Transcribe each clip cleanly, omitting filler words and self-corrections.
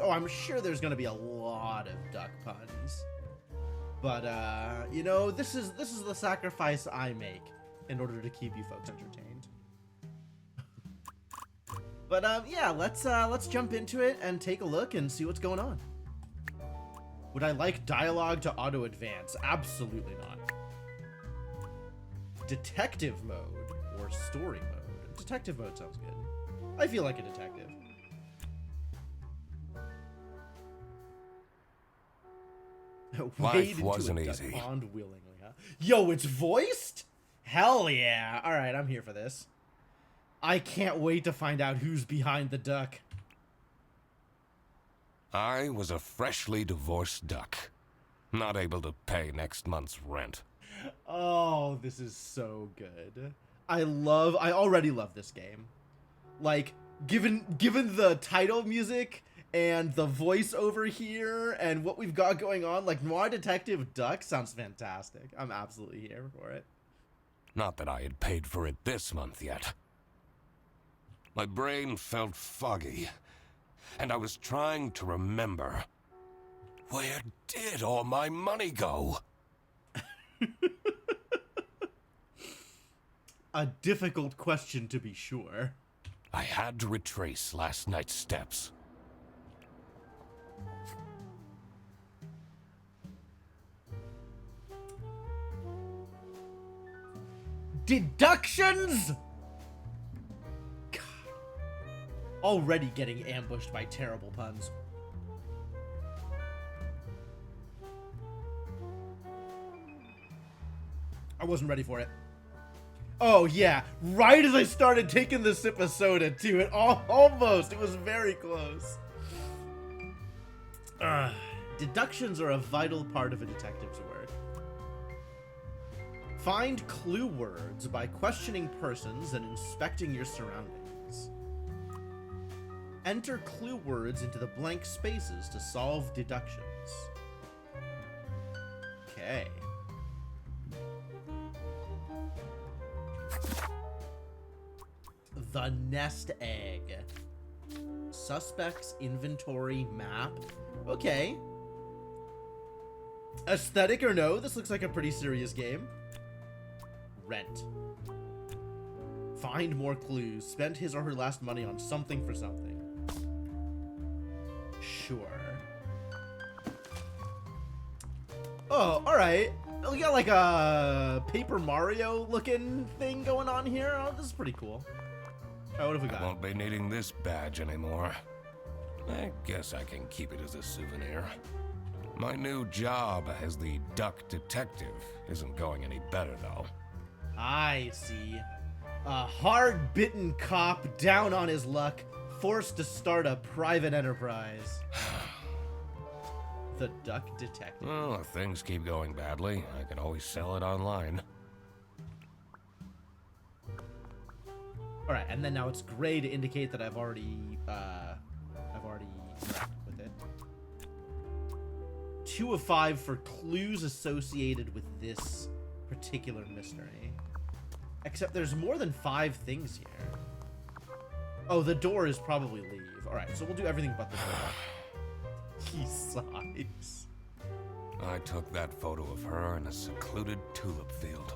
Oh, I'm sure there's gonna be a lot of duck puns. But, you know, this is the sacrifice I make in order to keep you folks entertained. But, yeah, let's jump into it and take a look and see what's going on. Would I like dialogue to auto-advance? Absolutely not. Detective mode or story mode? Detective mode sounds good. I feel like a detective. Life wasn't easy. Pond willingly, huh? Yo, it's voiced? Hell yeah. All right, I'm here for this. I can't wait to find out who's behind the duck. I was a freshly divorced duck, not able to pay next month's rent. Oh, this is so good. I already love this game. Like, given the title music and the voiceover here and what we've got going on, like, Noir Detective Duck sounds fantastic. I'm absolutely here for it. Not that I had paid for it this month yet. My brain felt foggy, and I was trying to remember. Where did all my money go? A difficult question, to be sure. I had to retrace last night's steps. Deductions! God. Already getting ambushed by terrible puns. I wasn't ready for it. Oh, yeah. Right as I started taking the sip of soda, too. Almost. It was very close. Deductions are a vital part of a detective's work. Find clue words by questioning persons and inspecting your surroundings. Enter clue words into the blank spaces to solve deductions. Okay. The nest egg. Suspects inventory map. Okay. Aesthetic or no, this looks like a pretty serious game. Rent. Find more clues. Spend his or her last money on something for something. Sure. Oh, alright. We got like a Paper Mario looking thing going on here. Oh, this is pretty cool. Alright, what have we got? I won't be needing this badge anymore. I guess I can keep it as a souvenir. My new job as the duck detective isn't going any better, though. I see. A hard-bitten cop down on his luck, forced to start a private enterprise. The duck detective. Well, if things keep going badly, I can always sell it online. Alright, and then now it's gray to indicate that I've already interacted with it. 2 of 5 for clues associated with this particular mystery. Except there's more than 5 things here. Oh, the door is probably leave. Alright, so we'll do everything but the door. He sighs. I took that photo of her in a secluded tulip field.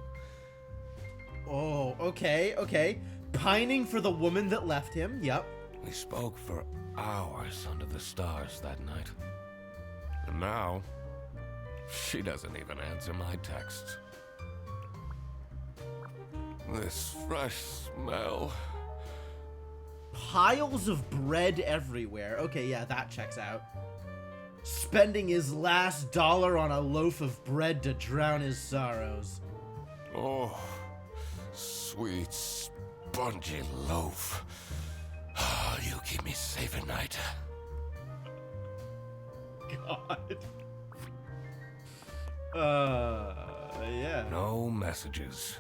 Oh, okay, okay. Pining for the woman that left him, yep. We spoke for hours under the stars that night. And now, she doesn't even answer my texts. This fresh smell. Piles of bread everywhere. Okay, yeah, that checks out. Spending his last dollar on a loaf of bread to drown his sorrows. Oh, sweet, spongy loaf. Oh, you keep me safe at night. God. Yeah. No messages.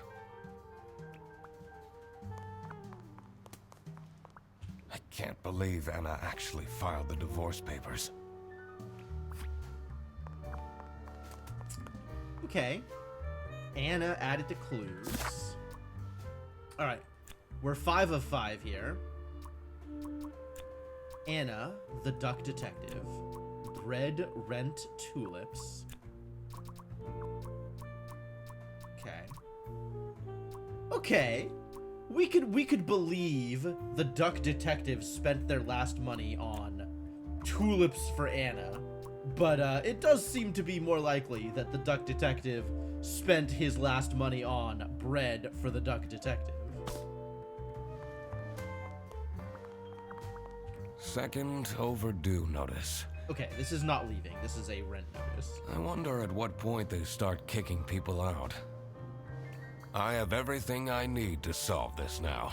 I can't believe Anna actually filed the divorce papers. Okay. Anna added to clues. Alright. We're 5 of 5 here. Anna, the duck detective. Bread, rent, tulips. Okay. Okay. We could believe the duck detectives spent their last money on tulips for Anna, but it does seem to be more likely that the duck detective spent his last money on bread for the duck detective. Second overdue notice. Okay, this is not leaving. This is a rent notice. I wonder at what point they start kicking people out. I have everything I need to solve this now.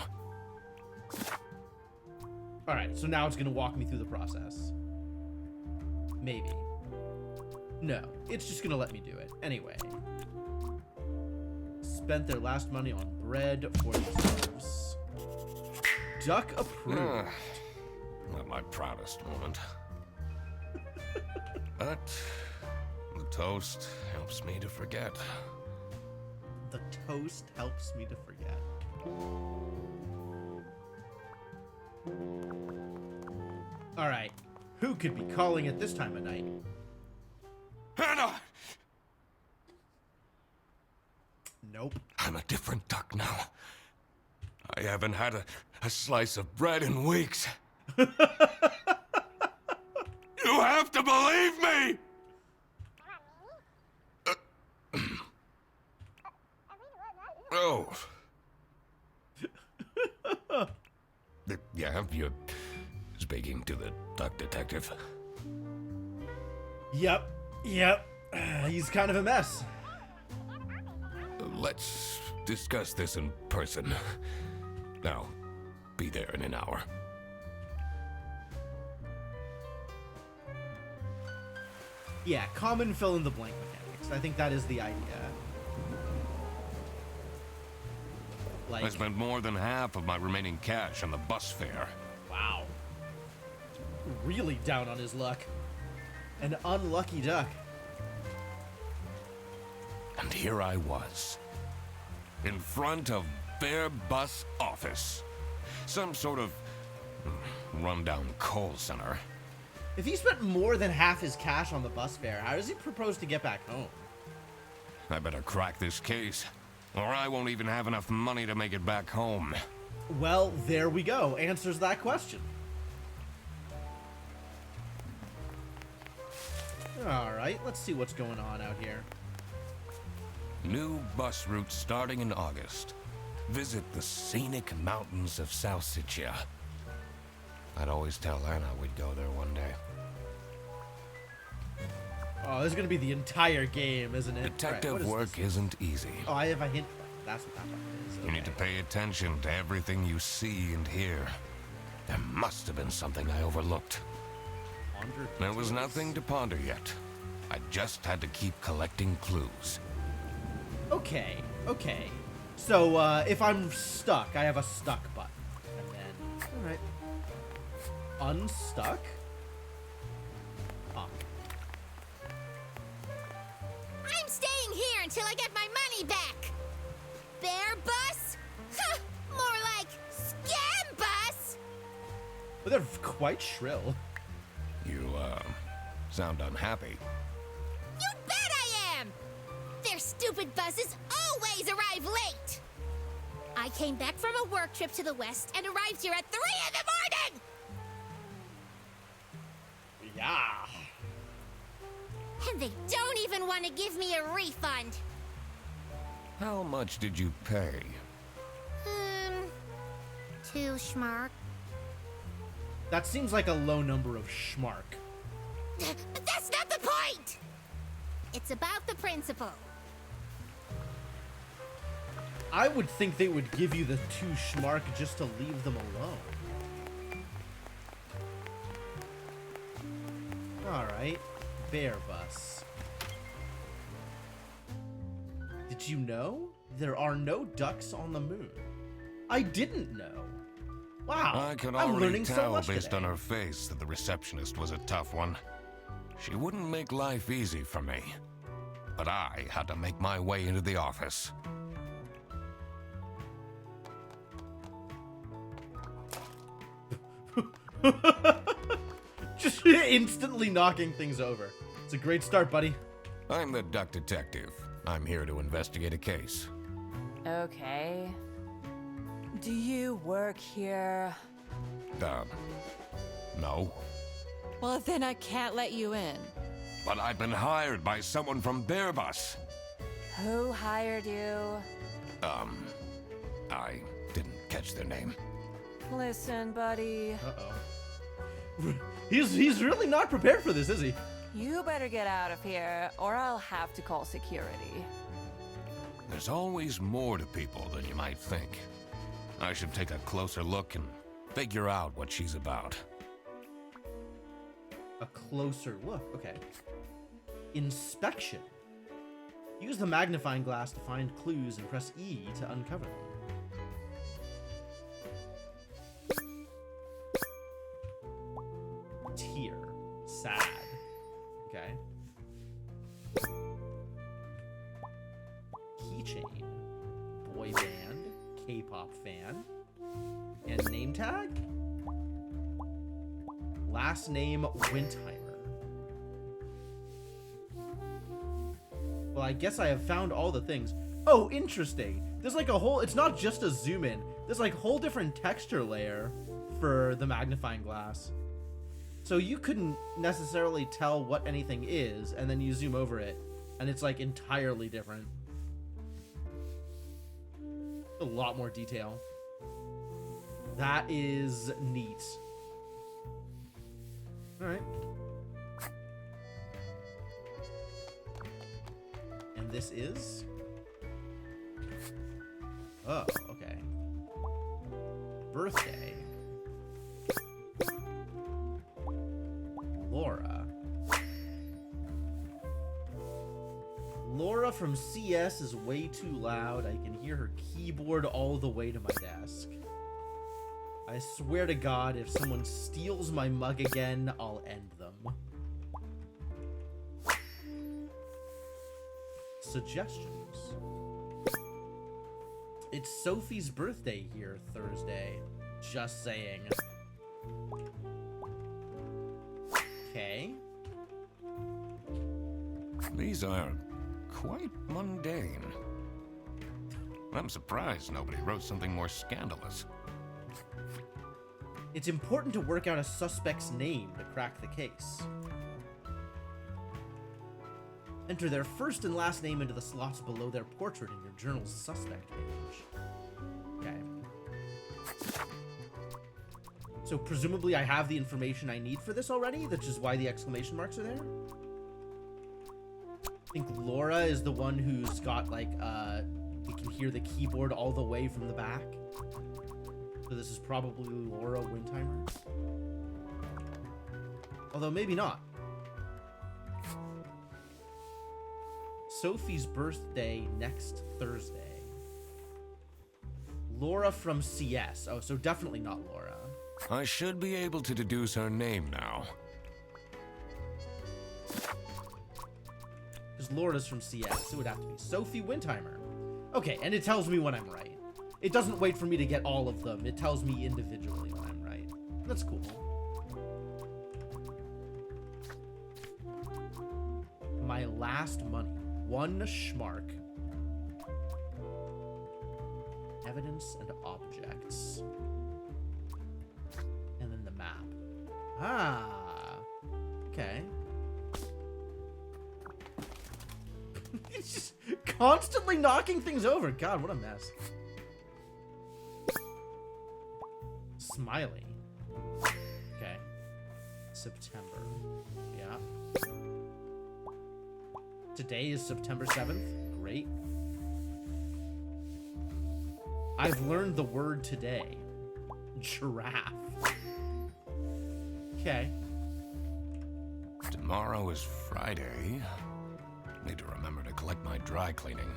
Alright, so now it's gonna walk me through the process. Maybe. No, it's just gonna let me do it. Anyway. Spent their last money on bread for themselves. Duck approved. Not my proudest moment. But the toast helps me to forget. The toast helps me to forget. Alright, who could be calling at this time of night? Hannah! Nope. I'm a different duck now. I haven't had a slice of bread in weeks. You have to believe me! Oh. Yeah, you're speaking to the duck detective. Yep. He's kind of a mess. Let's discuss this in person. I'll be there in an hour. Yeah, common fill-in-the-blank mechanics. I think that is the idea. I spent more than half of my remaining cash on the bus fare. Wow. Really down on his luck. An unlucky duck. And here I was, in front of their bus office. Some sort of rundown call center. If he spent more than half his cash on the bus fare, how does he propose to get back home? I better crack this case, or I won't even have enough money to make it back home. Well, there we go. Answers that question. Alright, let's see what's going on out here. New bus route starting in August. Visit the scenic mountains of Salsiccia. I'd always tell Anna we'd go there one day. Oh, this is going to be the entire game, isn't it? Detective Right, work isn't easy. Oh, I have a hint. That's what that one is. You need to pay attention to everything you see and hear. There must have been something I overlooked. There was nothing to ponder yet. I just had to keep collecting clues. Okay. So, if I'm stuck, I have a stuck button. And then, alright. Unstuck? Huh. I'm staying here until I get my money back. Bear bus? Huh, more like scam bus. But they're quite shrill. You, sound unhappy. You bet I am. Their stupid buses always arrive late. I came back from a work trip to the west and arrived here at 3 in the morning. Yeah. And they don't even want to give me a refund. How much did you pay? 2 schmark. That seems like a low number of schmark. But that's not the point. It's about the principle. I would think they would give you the 2 schmark just to leave them alone. Alright. Bear bus. Did you know? There are no ducks on the moon. I didn't know. Wow. I could I'm already learning so tell much based today. on her face that the receptionist was a tough one. She wouldn't make life easy for me. But I had to make my way into the office. Instantly knocking things over. It's a great start, buddy. I'm the duck detective. I'm here to investigate a case. Okay. Do you work here? No. Well, then I can't let you in. But I've been hired by someone from their bus. Who hired you? I didn't catch their name. Listen, buddy. Uh-oh. He's really not prepared for this, is he? You better get out of here, or I'll have to call security. There's always more to people than you might think. I should take a closer look and figure out what she's about. A closer look. Okay. Inspection. Use the magnifying glass to find clues and press E to uncover them. Tear. Sad. Okay. Keychain. Boy band. K-pop fan. And name tag? Last name Windheimer. Well, I guess I have found all the things. Oh, interesting. There's like a whole, it's not just a zoom in. There's like a whole different texture layer for the magnifying glass. So you couldn't necessarily tell what anything is, and then you zoom over it, and it's like entirely different. A lot more detail. That is neat. All right. And this is? Oh, okay. Birthday. Laura. Laura from CS is way too loud. I can hear her keyboard all the way to my desk. I swear to God, if someone steals my mug again, I'll end them. Suggestions. It's Sophie's birthday here Thursday. Just saying. Okay. These are quite mundane. I'm surprised nobody wrote something more scandalous. It's important to work out a suspect's name to crack the case. Enter their first and last name into the slots below their portrait in your journal's suspect page. Okay. So presumably I have the information I need for this already, which is why the exclamation marks are there. I think Laura is the one who's got like, you can hear the keyboard all the way from the back. So this is probably Laura Windheimer. Although maybe not. Sophie's birthday next Thursday. Laura from CS. Oh, so definitely not Laura. I should be able to deduce her name now. Because Laura's from CS. It would have to be Sophie Windheimer. Okay, and it tells me when I'm right. It doesn't wait for me to get all of them. It tells me individually when I'm right. That's cool. My last money. One schmark. Evidence and objects. And then the map. Ah. Okay. It's just constantly knocking things over. God, what a mess. Smiley. Okay. September. Yeah. Today is September 7th. Great. I've learned the word today. Giraffe. Okay. Tomorrow is Friday. Need to remember to collect my dry cleaning.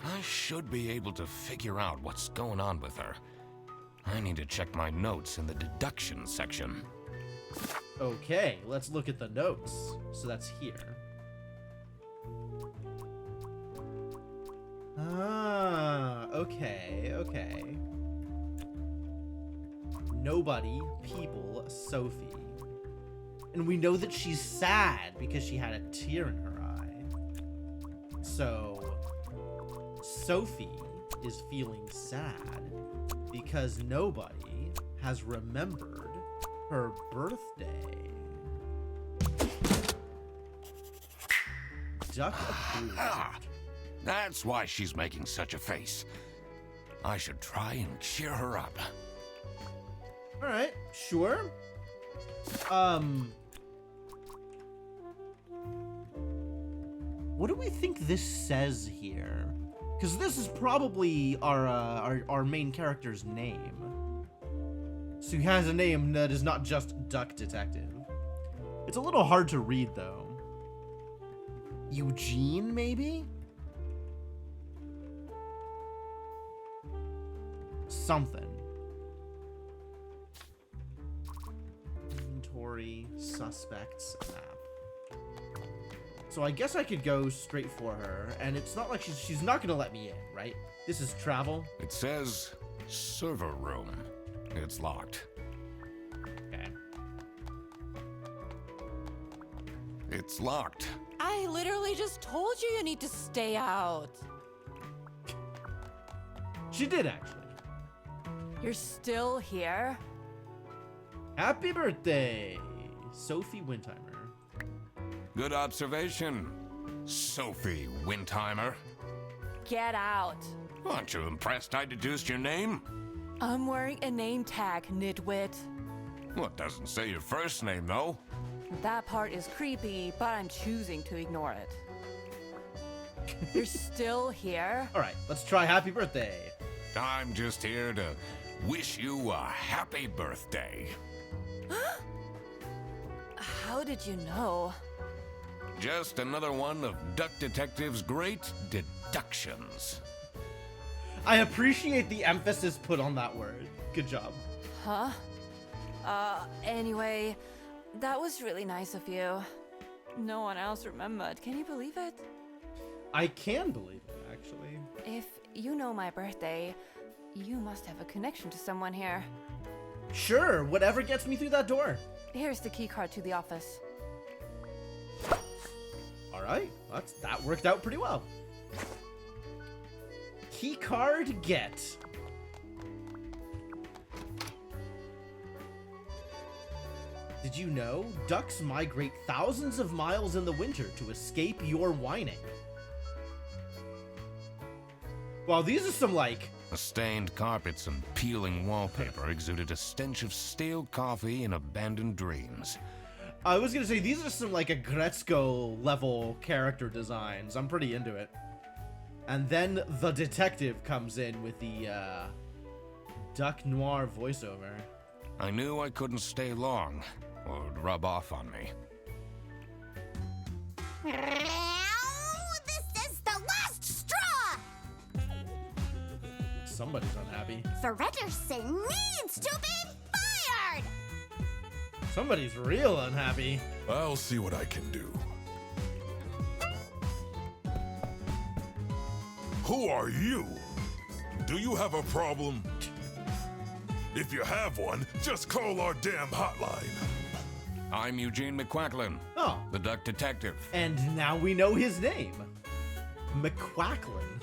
I should be able to figure out what's going on with her. I need to check my notes in the deduction section. Okay, let's look at the notes. So that's here. Ah, okay, okay. Nobody, people, Sophie. And we know that she's sad because she had a tear in her eye. So, Sophie is feeling sad because nobody has remembered her birthday. Duck approved. That's why she's making such a face. I should try and cheer her up. Alright, sure. What do we think this says here? Because this is probably our main character's name. So he has a name that is not just Duck Detective. It's a little hard to read, though. Eugene, maybe? Something. Inventory, suspects, map. So I guess I could go straight for her, and it's not like she's not gonna let me in, right? This is travel. It says server room. It's locked. Okay. It's locked. I literally just told you you need to stay out. She did, actually. You're still here? Happy birthday, Sophie Windheimer. Good observation, Sophie Windheimer. Get out. Aren't you impressed I deduced your name? I'm wearing a name tag, nitwit. Well, it doesn't say your first name, though. That part is creepy, but I'm choosing to ignore it. You're still here? All right, let's try happy birthday. I'm just here to wish you a happy birthday. How did you know? Just another one of Duck Detective's great deductions. I appreciate the emphasis put on that word. Good job. Huh? Anyway, that was really nice of you. No one else remembered. Can you believe it? I can believe it, actually. If you know my birthday, you must have a connection to someone here. Sure, whatever gets me through that door. Here's the key card to the office. All right, that worked out pretty well. Key card get. Did you know ducks migrate thousands of miles in the winter to escape your whining? Wow, these are some like... The stained carpets and peeling wallpaper exuded a stench of stale coffee and abandoned dreams. I was gonna say, these are some like Agretzko level character designs. I'm pretty into it. And then the detective comes in with the Duck Noir voiceover. I knew I couldn't stay long, or it would rub off on me. This is the last straw! Somebody's unhappy. Fredderson needs to be fired! Somebody's real unhappy. I'll see what I can do. Who are you? Do you have a problem? If you have one, just call our damn hotline. I'm Eugene McQuacklin, Oh, the Duck Detective. and now we know his name. McQuacklin.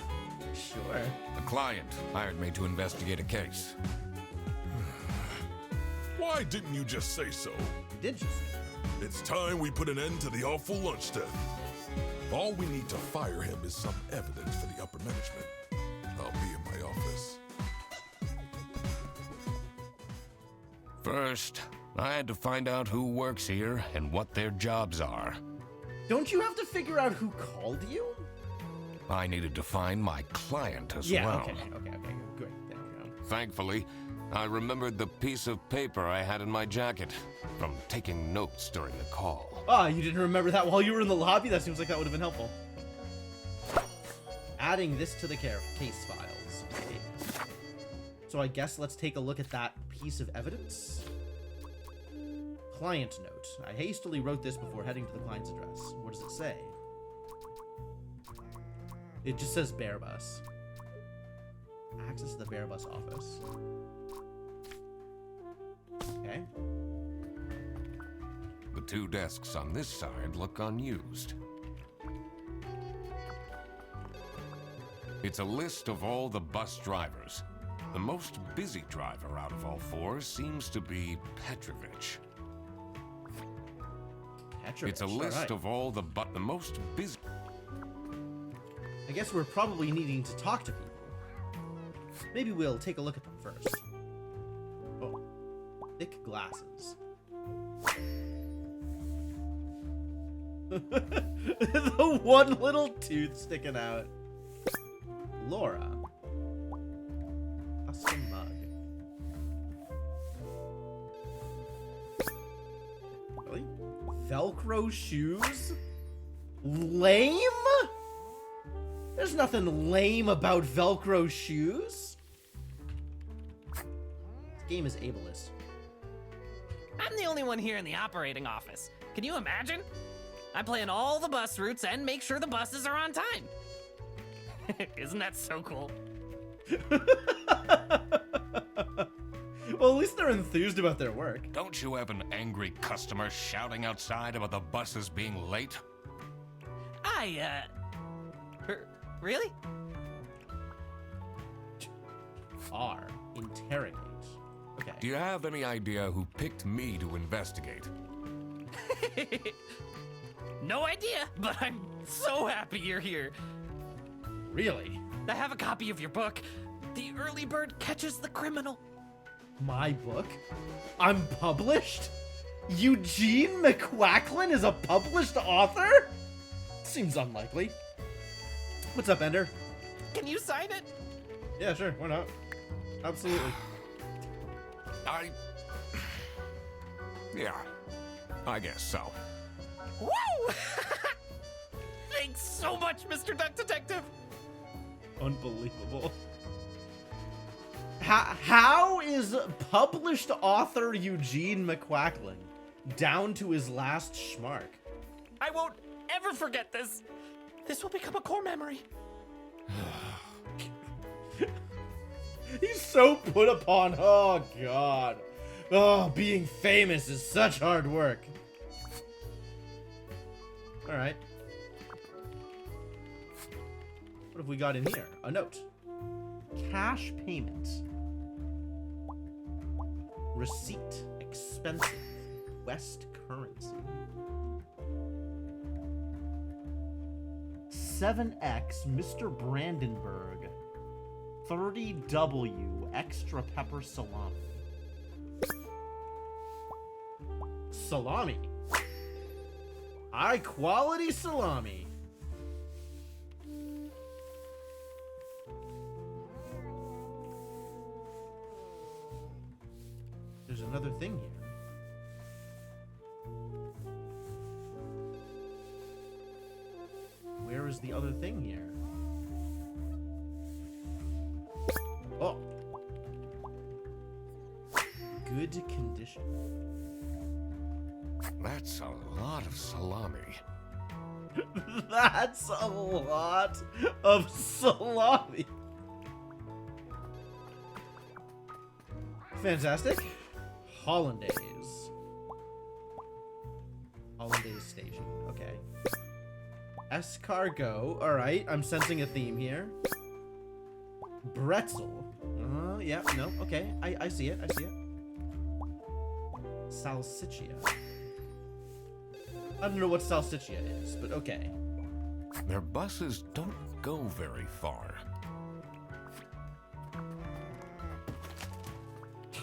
Sure. The client hired me to investigate a case. Why didn't you just say so? Did you say? It's time we put an end to the awful lunch death. All we need to fire him is some evidence for the upper management. I'll be in my office. First, I had to find out who works here and what their jobs are. Don't you have to figure out who called you? I needed to find my client as Yeah, well. okay, good. There we go. Thankfully, I remembered the piece of paper I had in my jacket from taking notes during the call. Ah, you didn't remember that while you were in the lobby? That seems like that would have been helpful. Adding this to the case files. Okay. So I guess let's take a look at that piece of evidence. Client note. I hastily wrote this before heading to the client's address. What does it say? It just says Bear Bus. Access to the Bear Bus office. The two desks on this side look unused. It's a list of all the bus drivers. The most busy driver out of all four seems to be Petrovich. It's a list of all the most busy. I guess we're probably needing to talk to people. Maybe we'll take a look at them first. Oh, thick glasses. The one little tooth sticking out. Laura. Custom mug. Really? Velcro shoes? Lame? There's nothing lame about Velcro shoes. This game is ableist. I'm the only one here in the operating office. Can you imagine? I plan all the bus routes and make sure the buses are on time. Isn't that so cool? Well, at least they're enthused about their work. Don't you have an angry customer shouting outside about the buses being late? Really? R. Interrogate. Okay. Do you have any idea who picked me to investigate? No idea, but I'm so happy you're here. Really? I have a copy of your book. The Early Bird Catches the Criminal. My book? I'm published? Eugene McQuacklin is a published author? Seems unlikely. What's up, Ender? Can you sign it? Yeah, sure. Why not? Absolutely. Yeah, I guess so. Woo! Thanks so much, Mr. Duck Detective. Unbelievable. How is published author Eugene McQuacklin down to his last schmark? I won't ever forget this. This will become a core memory. He's so put upon. Oh, God. Oh, being famous is such hard work. All right. What have we got in here? A note. Cash payment. Receipt. Expensive. West currency. 7X Mr. Brandenburg. 30W extra pepper salami. Salami. High quality salami. There's another thing here. Where is the other thing here? Oh. Good condition. That's a lot of salami. That's a lot of salami. Fantastic. Hollandaise. Hollandaise station. Okay. Escargot. All right. I'm sensing a theme here. Bretzel. Yeah. No. Okay. I see it. I see it. Salsiccia. I don't know what salsiccia is, but okay. Their buses don't go very far.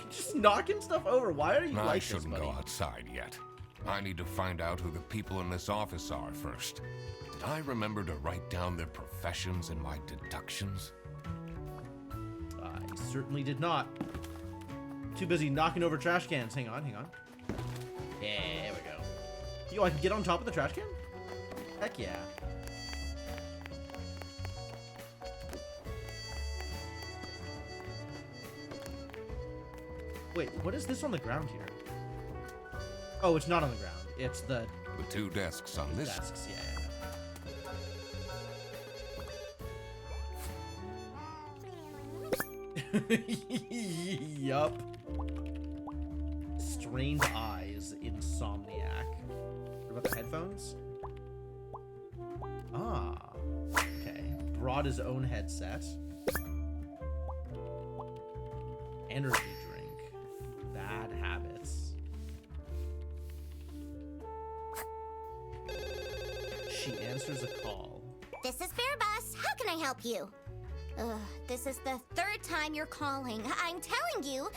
Just knocking stuff over. Why are you I like shouldn't this, go buddy? outside yet. I need to find out who the people in this office are first. Did I remember to write down their professions in my deductions? I certainly did not. Too busy knocking over trash cans. Hang on, hang on. Yeah, there we go. Yo, I can get on top of the trash can? Heck yeah. Wait, what is this on the ground here? Oh, it's not on the ground. It's the The two desks on this. desks. Yeah, yeah. Yup. Strained eyes, insomniac. their headphones? Ah, okay. Brought his own headset. Energy drink. Bad habits. She answers a call. This is Fair Bus. How can I help you? This is the third time you're calling. I'm telling you,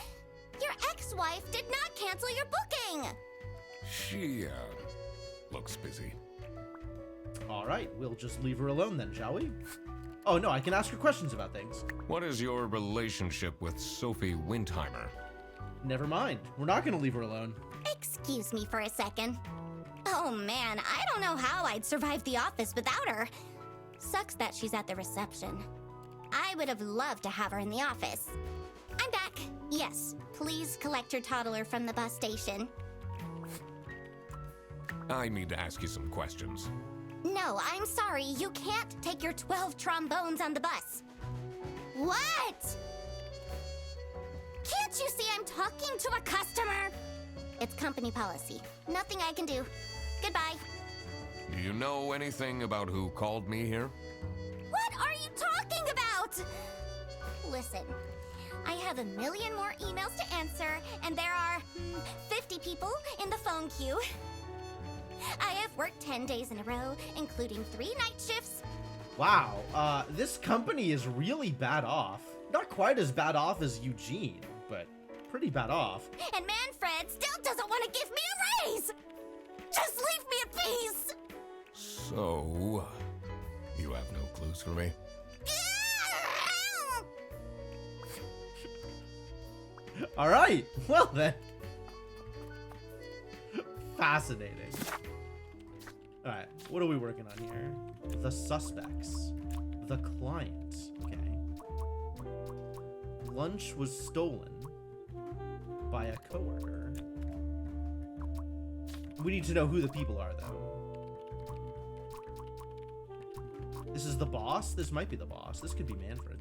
your ex-wife did not cancel your booking. She, looks busy. All right, we'll just leave her alone then, shall we? Oh no, I can ask her questions about things. What is your relationship with Sophie Windheimer? Never mind. We're not gonna leave her alone. Excuse me for a second. Oh man, I don't know how I'd survive the office without her. Sucks that she's at the reception. I would have loved to have her in the office. I'm back. Yes, please collect your toddler from the bus station. I need to ask you some questions. No, I'm sorry. You can't take your 12 trombones on the bus. What? Can't you see I'm talking to a customer? It's company policy. Nothing I can do. Goodbye. Do you know anything about who called me here? What are you talking about? Listen, I have a million more emails to answer, and there are 50 people in the phone queue. I have worked 10 days in a row, including 3 night shifts. Wow, this company is really bad off. Not quite as bad off as Eugene, but pretty bad off. And Manfred still doesn't want to give me a raise! Just leave me in peace! So, you have no clues for me? All right, well then. Fascinating. All right, what are we working on here? The suspects. The client. Okay. Lunch was stolen by a coworker. We need to know who the people are, though. This is the boss? This might be the boss. This could be Manfred.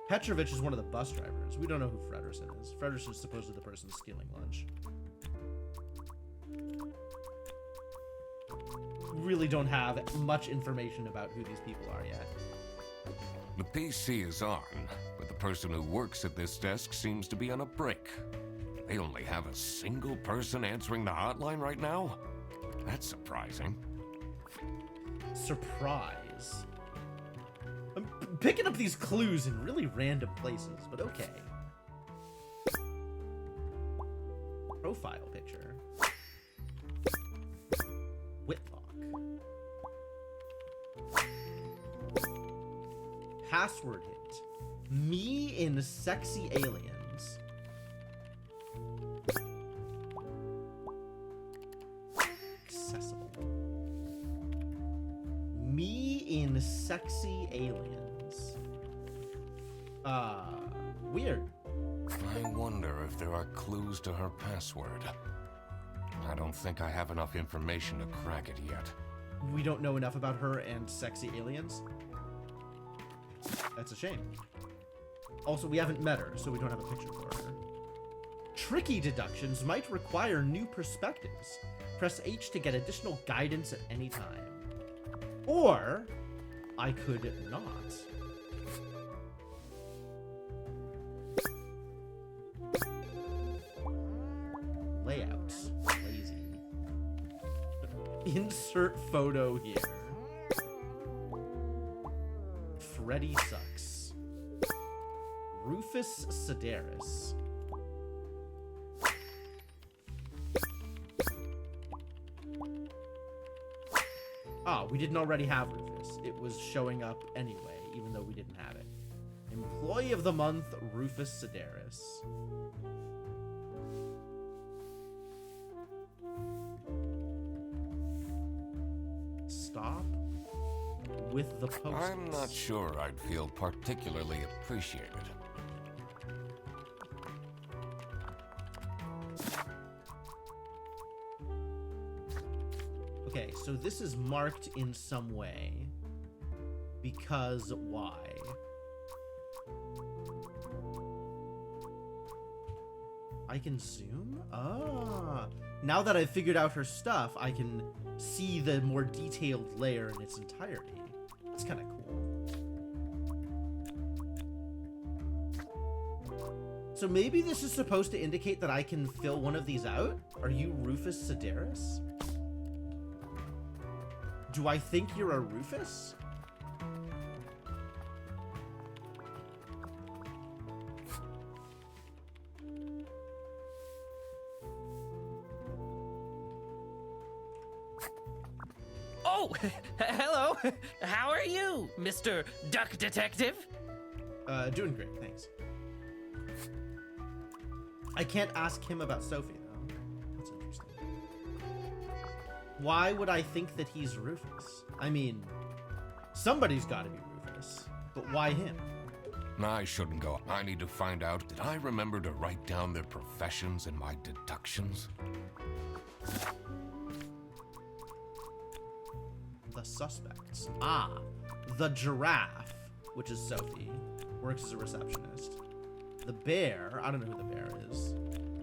Petrovich is one of the bus drivers. We don't know who Fredersen is. Fredersen is supposedly the person stealing lunch. Really don't have much information about who these people are yet. The PC is on, but the person who works at this desk seems to be on a break. They only have a single person answering the hotline right now? That's surprising. Surprise. I'm picking up these clues in really random places, but okay. Profile picture. Whitlock. Password hint. Me in Sexy Aliens. Accessible. Me in Sexy Aliens. Weird. I wonder if there are clues to her password. I don't think I have enough information to crack it yet. We don't know enough about her and Sexy Aliens. That's a shame. Also, we haven't met her, so we don't have a picture for her. Tricky deductions might require new perspectives. Press H to get additional guidance at any time. Or, I could not. Layout. Lazy. Insert photo here. Freddy sucks. Rufus Sedaris. Ah, we didn't already have Rufus. It was showing up anyway, even though we didn't have it. Employee of the month, Rufus Sedaris. Stop with the post. I'm not sure I'd feel particularly appreciated. Okay, so this is marked in some way. Because why? I can zoom? Ah, Now that I've figured out her stuff, I can see the more detailed layer in its entirety. It's kind of cool. So maybe this is supposed to indicate that I can fill one of these out? Are you Rufus Sedaris? Do I think you're a Rufus? Oh, hello. How are you, Mr. Duck Detective? Doing great, thanks. I can't ask him about Sophie, though. That's interesting. Why would I think that he's Rufus? I mean, somebody's got to be Rufus, but why him? I shouldn't go. I need to find out. Did I remember to write down their professions in my deductions? The suspects. Ah, the giraffe, which is Sophie, works as a receptionist. The bear, I don't know who the bear is,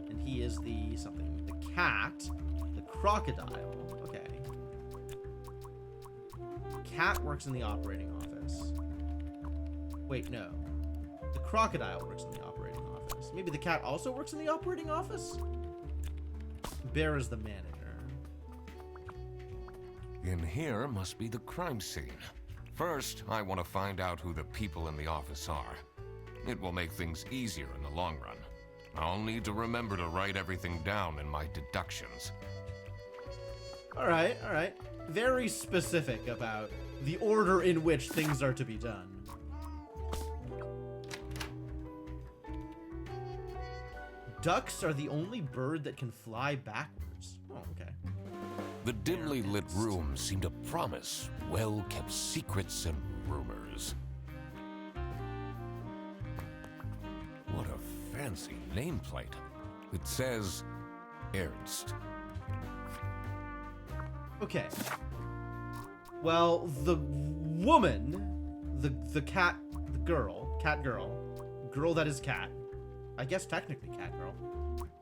and he is the something. The cat, the crocodile, okay. Cat works in the operating office. Wait, no. The crocodile works in the operating office. Maybe the cat also works in the operating office? Bear is the manager. In here must be the crime scene. First, I want to find out who the people in the office are. It will make things easier in the long run. I'll need to remember to write everything down in my deductions. All right. Very specific about the order in which things are to be done. Ducks are the only bird that can fly backwards. Oh, okay. The dimly lit rooms seem to promise well-kept secrets and rumors. What a fancy nameplate. It says Ernst. Okay. Well, the woman, the cat, the girl, girl that is cat, I guess technically cat girl,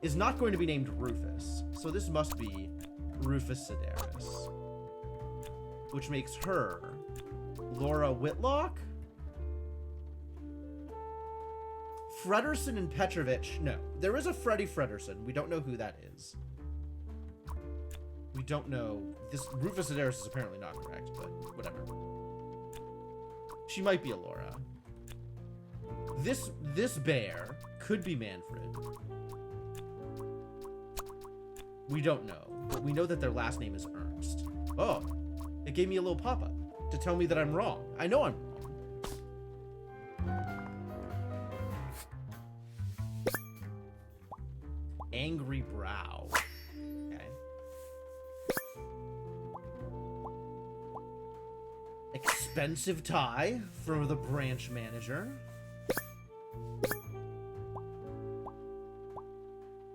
is not going to be named Rufus. So this must be Rufus Sedaris. Which makes her Laura Whitlock? Frederson and Petrovich. No, there is a Freddie Frederson. We don't know who that is. We don't know. This Rufus Sedaris is apparently not correct, but whatever. She might be a Laura. This bear could be Manfred. We don't know, but we know that their last name is Ernst. Oh, it gave me a little pop-up to tell me that I'm wrong. I know I'm wrong. Angry brow. Okay. Expensive tie for the branch manager.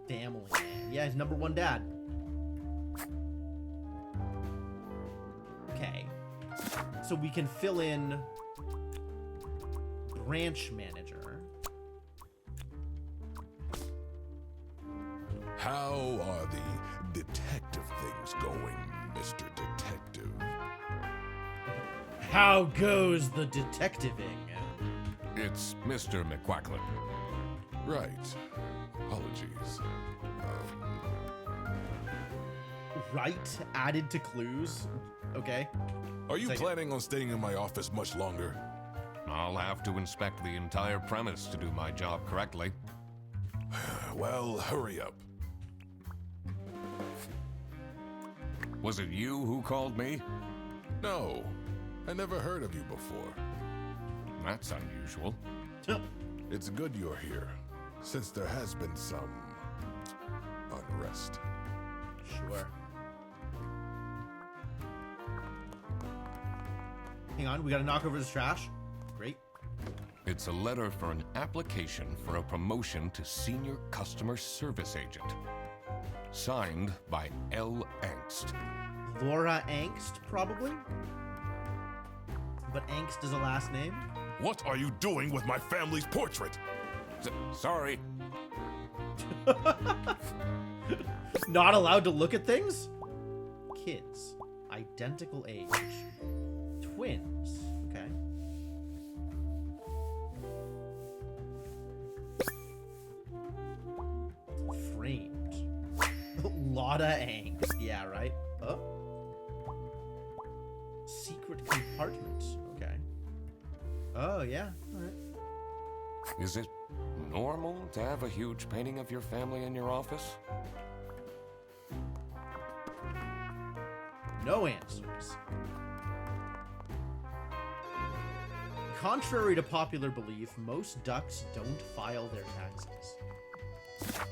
Family man. Yeah, his #1 dad. Okay. So we can fill in branch manager. How are the detective things going, Mr. Detective? How goes the detectiving? It's Mr. McQuacklin. Right. Apologies. Right added to clues. Okay. Are you Second. planning on staying in my office much longer? I'll have to inspect the entire premise to do my job correctly. Well, hurry up. Was it you who called me? No, I never heard of you before. That's unusual. It's good you're here, since there has been some unrest. Sure. Hang on, we gotta knock over this trash. Great. It's a letter for an application for a promotion to senior customer service agent. Signed by L. Angst. Laura Angst, probably? But Angst is a last name? What are you doing with my family's portrait? Sorry. Not allowed to look at things? Kids. Identical age. Twins. Okay. Framed. Lotta angst. Yeah, right? Oh. Secret compartment. Okay. Oh, yeah. Alright. Is it normal to have a huge painting of your family in your office? No answers. Contrary to popular belief, most ducks don't file their taxes.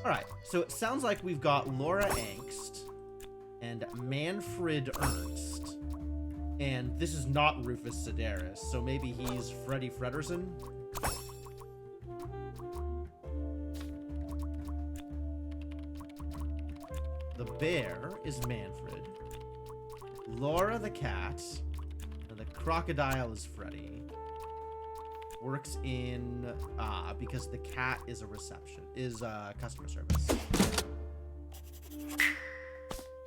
Alright, so it sounds like we've got Laura Angst and Manfred Ernst. And this is not Rufus Sedaris, so maybe he's Freddie Fredersen? The bear is Manfred. Laura the cat, and the crocodile is Freddy. Works in because the cat is customer service.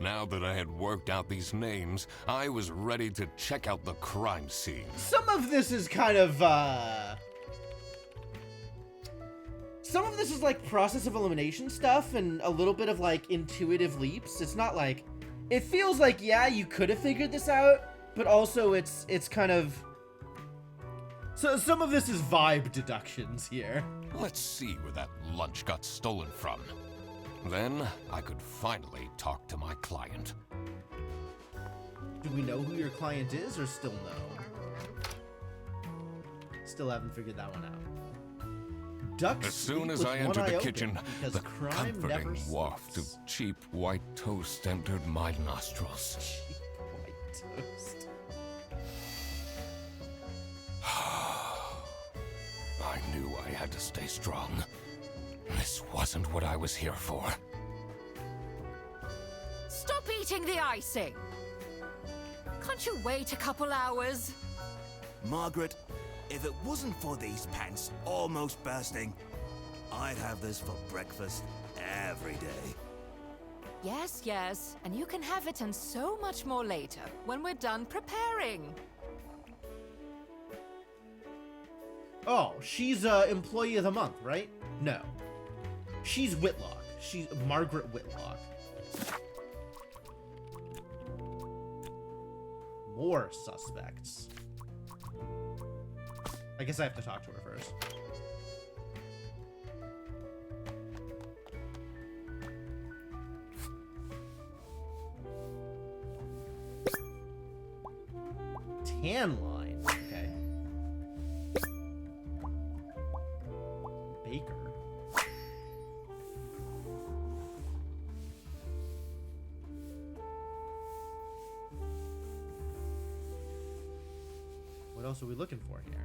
Now that I had worked out these names, I was ready to check out the crime scene. Some of this is kind of some of this is like process of elimination stuff and a little bit of like intuitive leaps. It's not like it feels like, yeah, you could have figured this out, but also it's kind of... So some of this is vibe deductions here. Let's see where that lunch got stolen from. Then I could finally talk to my client. Do we know who your client is, or still no? Still haven't figured that one out. Ducks As soon sleep as with I one entered eye the open kitchen, because the crime never comforting waft of sleeps. cheap white toast entered my nostrils. Cheap white toast. I knew I had to stay strong. This wasn't what I was here for. Stop eating the icing! Can't you wait a couple hours? Margaret, if it wasn't for these pants almost bursting, I'd have this for breakfast every day. Yes, yes, and you can have it and so much more later, when we're done preparing. Oh, she's employee of the month, right? No. She's Whitlock. She's Margaret Whitlock. More suspects. I guess I have to talk to her first. Tan line. Okay. Baker. What else are we looking for here?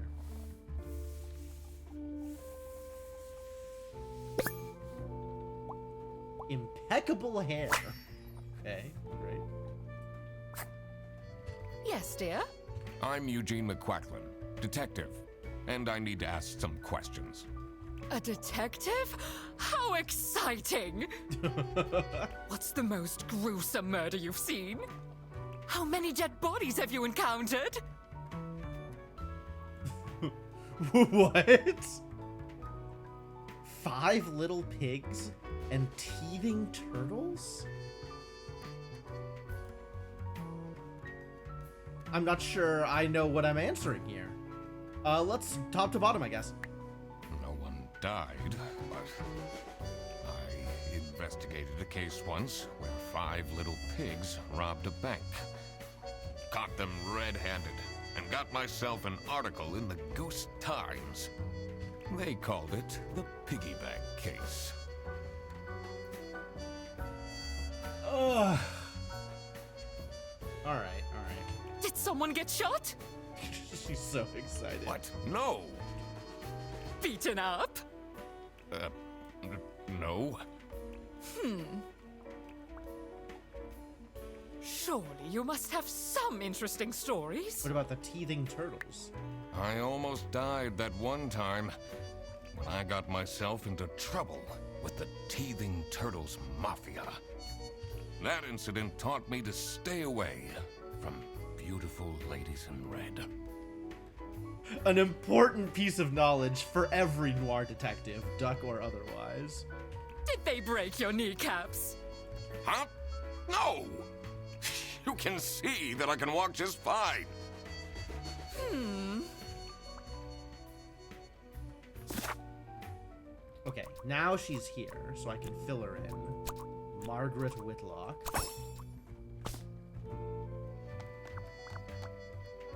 Impeccable hair. Okay, great. Yes, dear? I'm Eugene McQuacklin, detective, and I need to ask some questions. A detective? How exciting! What's the most gruesome murder you've seen? How many dead bodies have you encountered? What? 5 little pigs and teething turtles? I'm not sure I know what I'm answering here. Let's top to bottom, I guess. No one died, but I investigated a case once where 5 little pigs robbed a bank. Caught them red-handed and got myself an article in the Goose Times. They called it the piggy bank case. Ugh. Alright. Did someone get shot? She's so excited. What? No! Beaten up? No. Surely you must have some interesting stories. What about the teething turtles? I almost died that one time when I got myself into trouble with the teething Turtles Mafia. That incident taught me to stay away from beautiful ladies in red. An important piece of knowledge for every noir detective, duck or otherwise. Did they break your kneecaps? Huh? No! You can see that I can walk just fine. Okay, now she's here, so I can fill her in. Margaret Whitlock.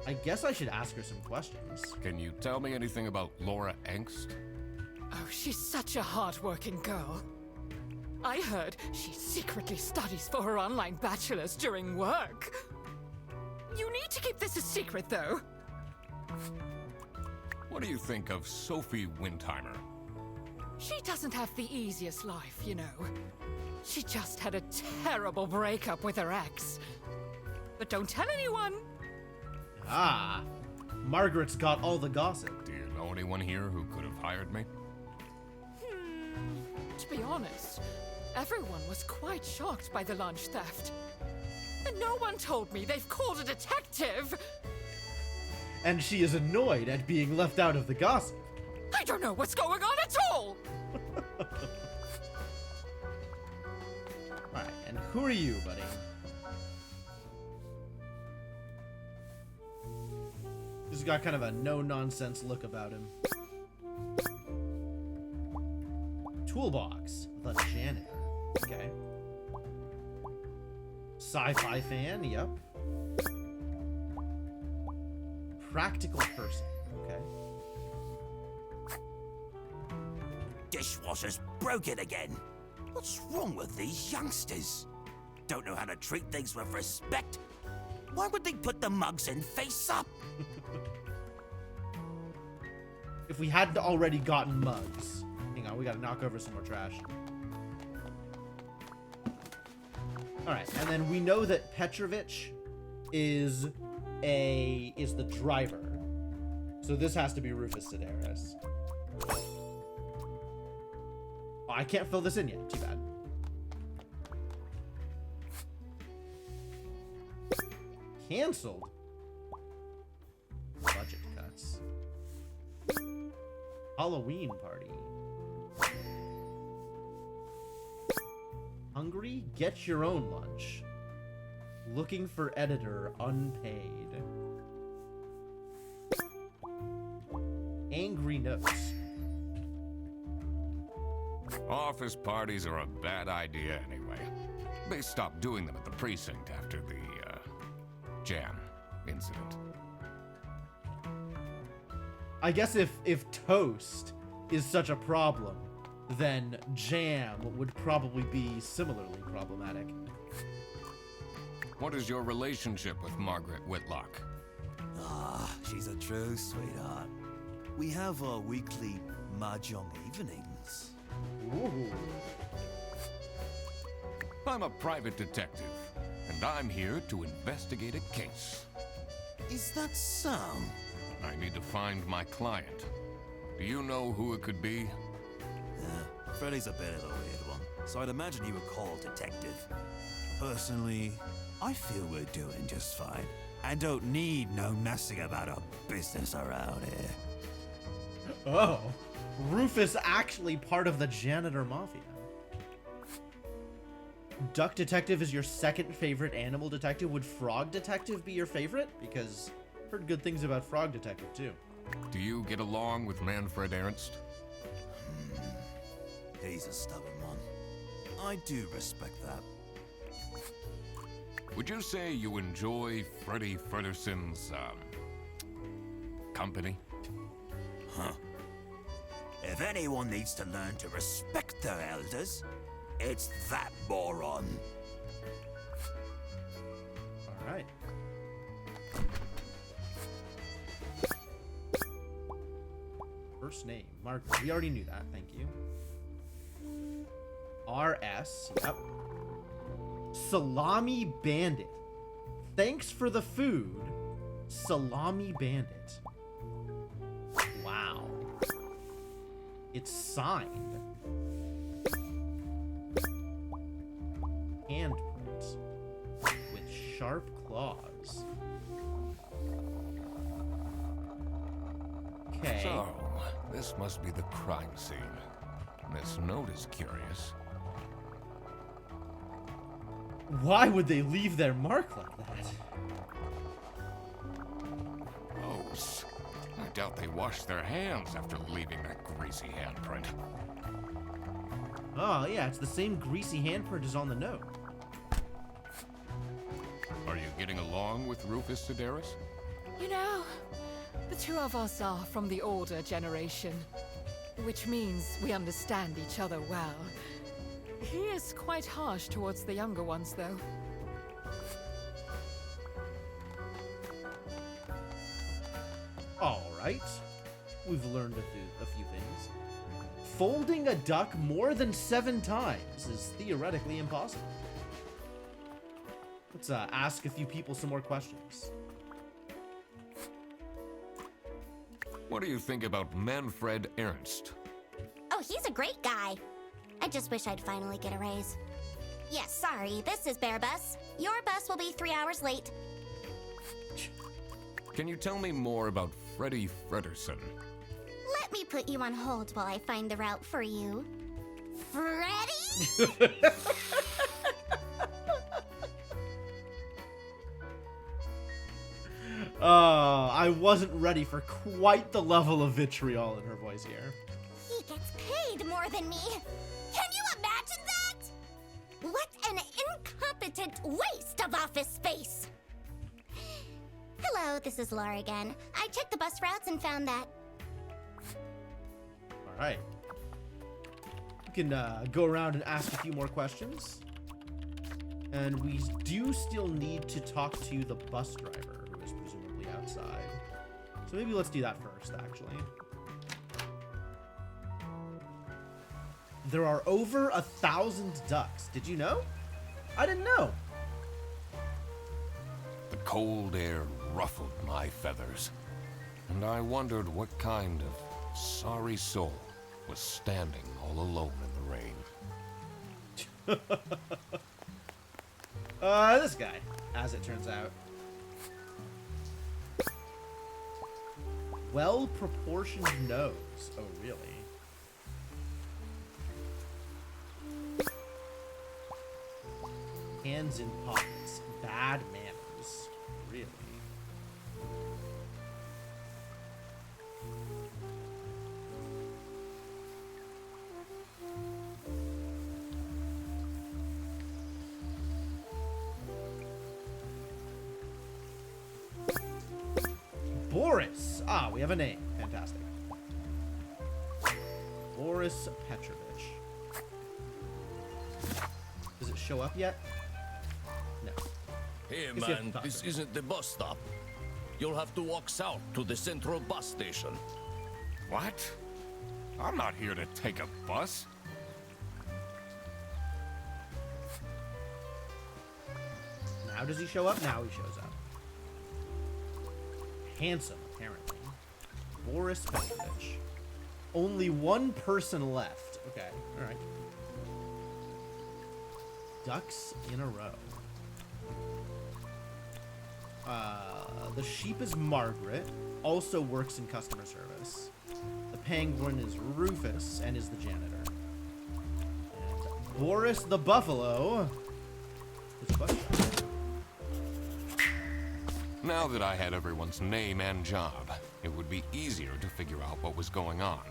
I guess I should ask her some questions. Can you tell me anything about Laura Angst? Oh, she's such a hard-working girl. I heard she secretly studies for her online bachelor's during work. You need to keep this a secret, though. What do you think of Sophie Windheimer? She doesn't have the easiest life, you know. She just had a terrible breakup with her ex. But don't tell anyone. Ah, Margaret's got all the gossip. Do you know anyone here who could have hired me? To be honest, everyone was quite shocked by the lunch theft. And no one told me they've called a detective. And she is annoyed at being left out of the gossip. I don't know what's going on at all. Alright, and who are you, buddy? He's got kind of a no-nonsense look about him. Toolbox, the janitor. Okay. Sci-fi fan, yep. Practical person, okay. Dishwasher's broken again. What's wrong with these youngsters? Don't know how to treat things with respect? Why would they put the mugs in face up? If we hadn't already gotten mugs. Hang on, we gotta knock over some more trash. Alright, and then we know that Petrovich is the driver. So this has to be Rufus Sedaris. Oh, I can't fill this in yet. Too bad. Cancelled. Budget cuts. Halloween party. Hungry? Get your own lunch. Looking for editor, unpaid. Angry notes. Office parties are a bad idea anyway. They stopped doing them at the precinct after the, jam incident. I guess if toast is such a problem, then jam would probably be similarly problematic. What is your relationship with Margaret Whitlock? Ah, she's a true sweetheart. We have our weekly mahjong evenings. Ooh. I'm a private detective, and I'm here to investigate a case. Is that so? I need to find my client. Do you know who it could be? Yeah, Freddy's a bit of a weird one, so I'd imagine you would call detective. Personally, I feel we're doing just fine, and don't need no messing about our business around here. Oh, Rufus actually part of the janitor mafia. Duck Detective is your second favorite animal detective. Would Frog Detective be your favorite? Because I've heard good things about Frog Detective too. Do you get along with Manfred Ernst? He's a stubborn one. I do respect that. Would you say you enjoy Freddy Fredderson's, company? Huh. If anyone needs to learn to respect their elders, it's that moron. All right. First name, Margaret. We already knew that. Thank you. RS. Yep. Salami Bandit. Thanks for the food. Salami Bandit. Wow. It's signed. Handprint with sharp claws. Okay. So, this must be the crime scene. This note is curious. Why would they leave their mark like that? Gross. I doubt they washed their hands after leaving that greasy handprint. Oh, yeah, it's the same greasy handprint as on the note. Are you getting along with Rufus Sedaris? You know, the two of us are from the older generation, which means we understand each other well. He is quite harsh towards the younger ones, though. All right. We've learned a few things. Folding a duck more than 7 times is theoretically impossible. Let's ask a few people some more questions. What do you think about Manfred Ernst? Oh, he's a great guy. I just wish I'd finally get a raise. Yes, sorry, this is Bear Bus. Your bus will be 3 hours late. Can you tell me more about Freddie Frederson? Let me put you on hold while I find the route for you. Freddy? I wasn't ready for quite the level of vitriol in her voice here. He gets paid more than me. Can you imagine that? What an incompetent waste of office space. Hello, this is Laura again. I checked the bus routes and found that. All right. We can go around and ask a few more questions. And we do still need to talk to the bus driver, who is presumably outside. So maybe let's do that first, actually. There are over 1,000 ducks. Did you know? I didn't know. The cold air ruffled my feathers, and I wondered what kind of sorry soul was standing all alone in the rain. This guy, as it turns out. Well-proportioned nose. Oh, really? Hands in pockets. Bad manners. Really? Boris. Ah, we have a name. Fantastic. Boris Petrovich. Does it show up yet? No. Hey Guess you have to man, talk this to him. isn't the bus stop. You'll have to walk south to the central bus station. What? I'm not here to take a bus. Now does he show up? Now he shows up. Handsome, apparently. Boris Petrovich. Only one person left. Okay, alright. Ducks in a row. The sheep is Margaret, also works in customer service. The penguin is Rufus and is the janitor. And Boris the buffalo is a bus driver. Now that I had everyone's name and job, it would be easier to figure out what was going on.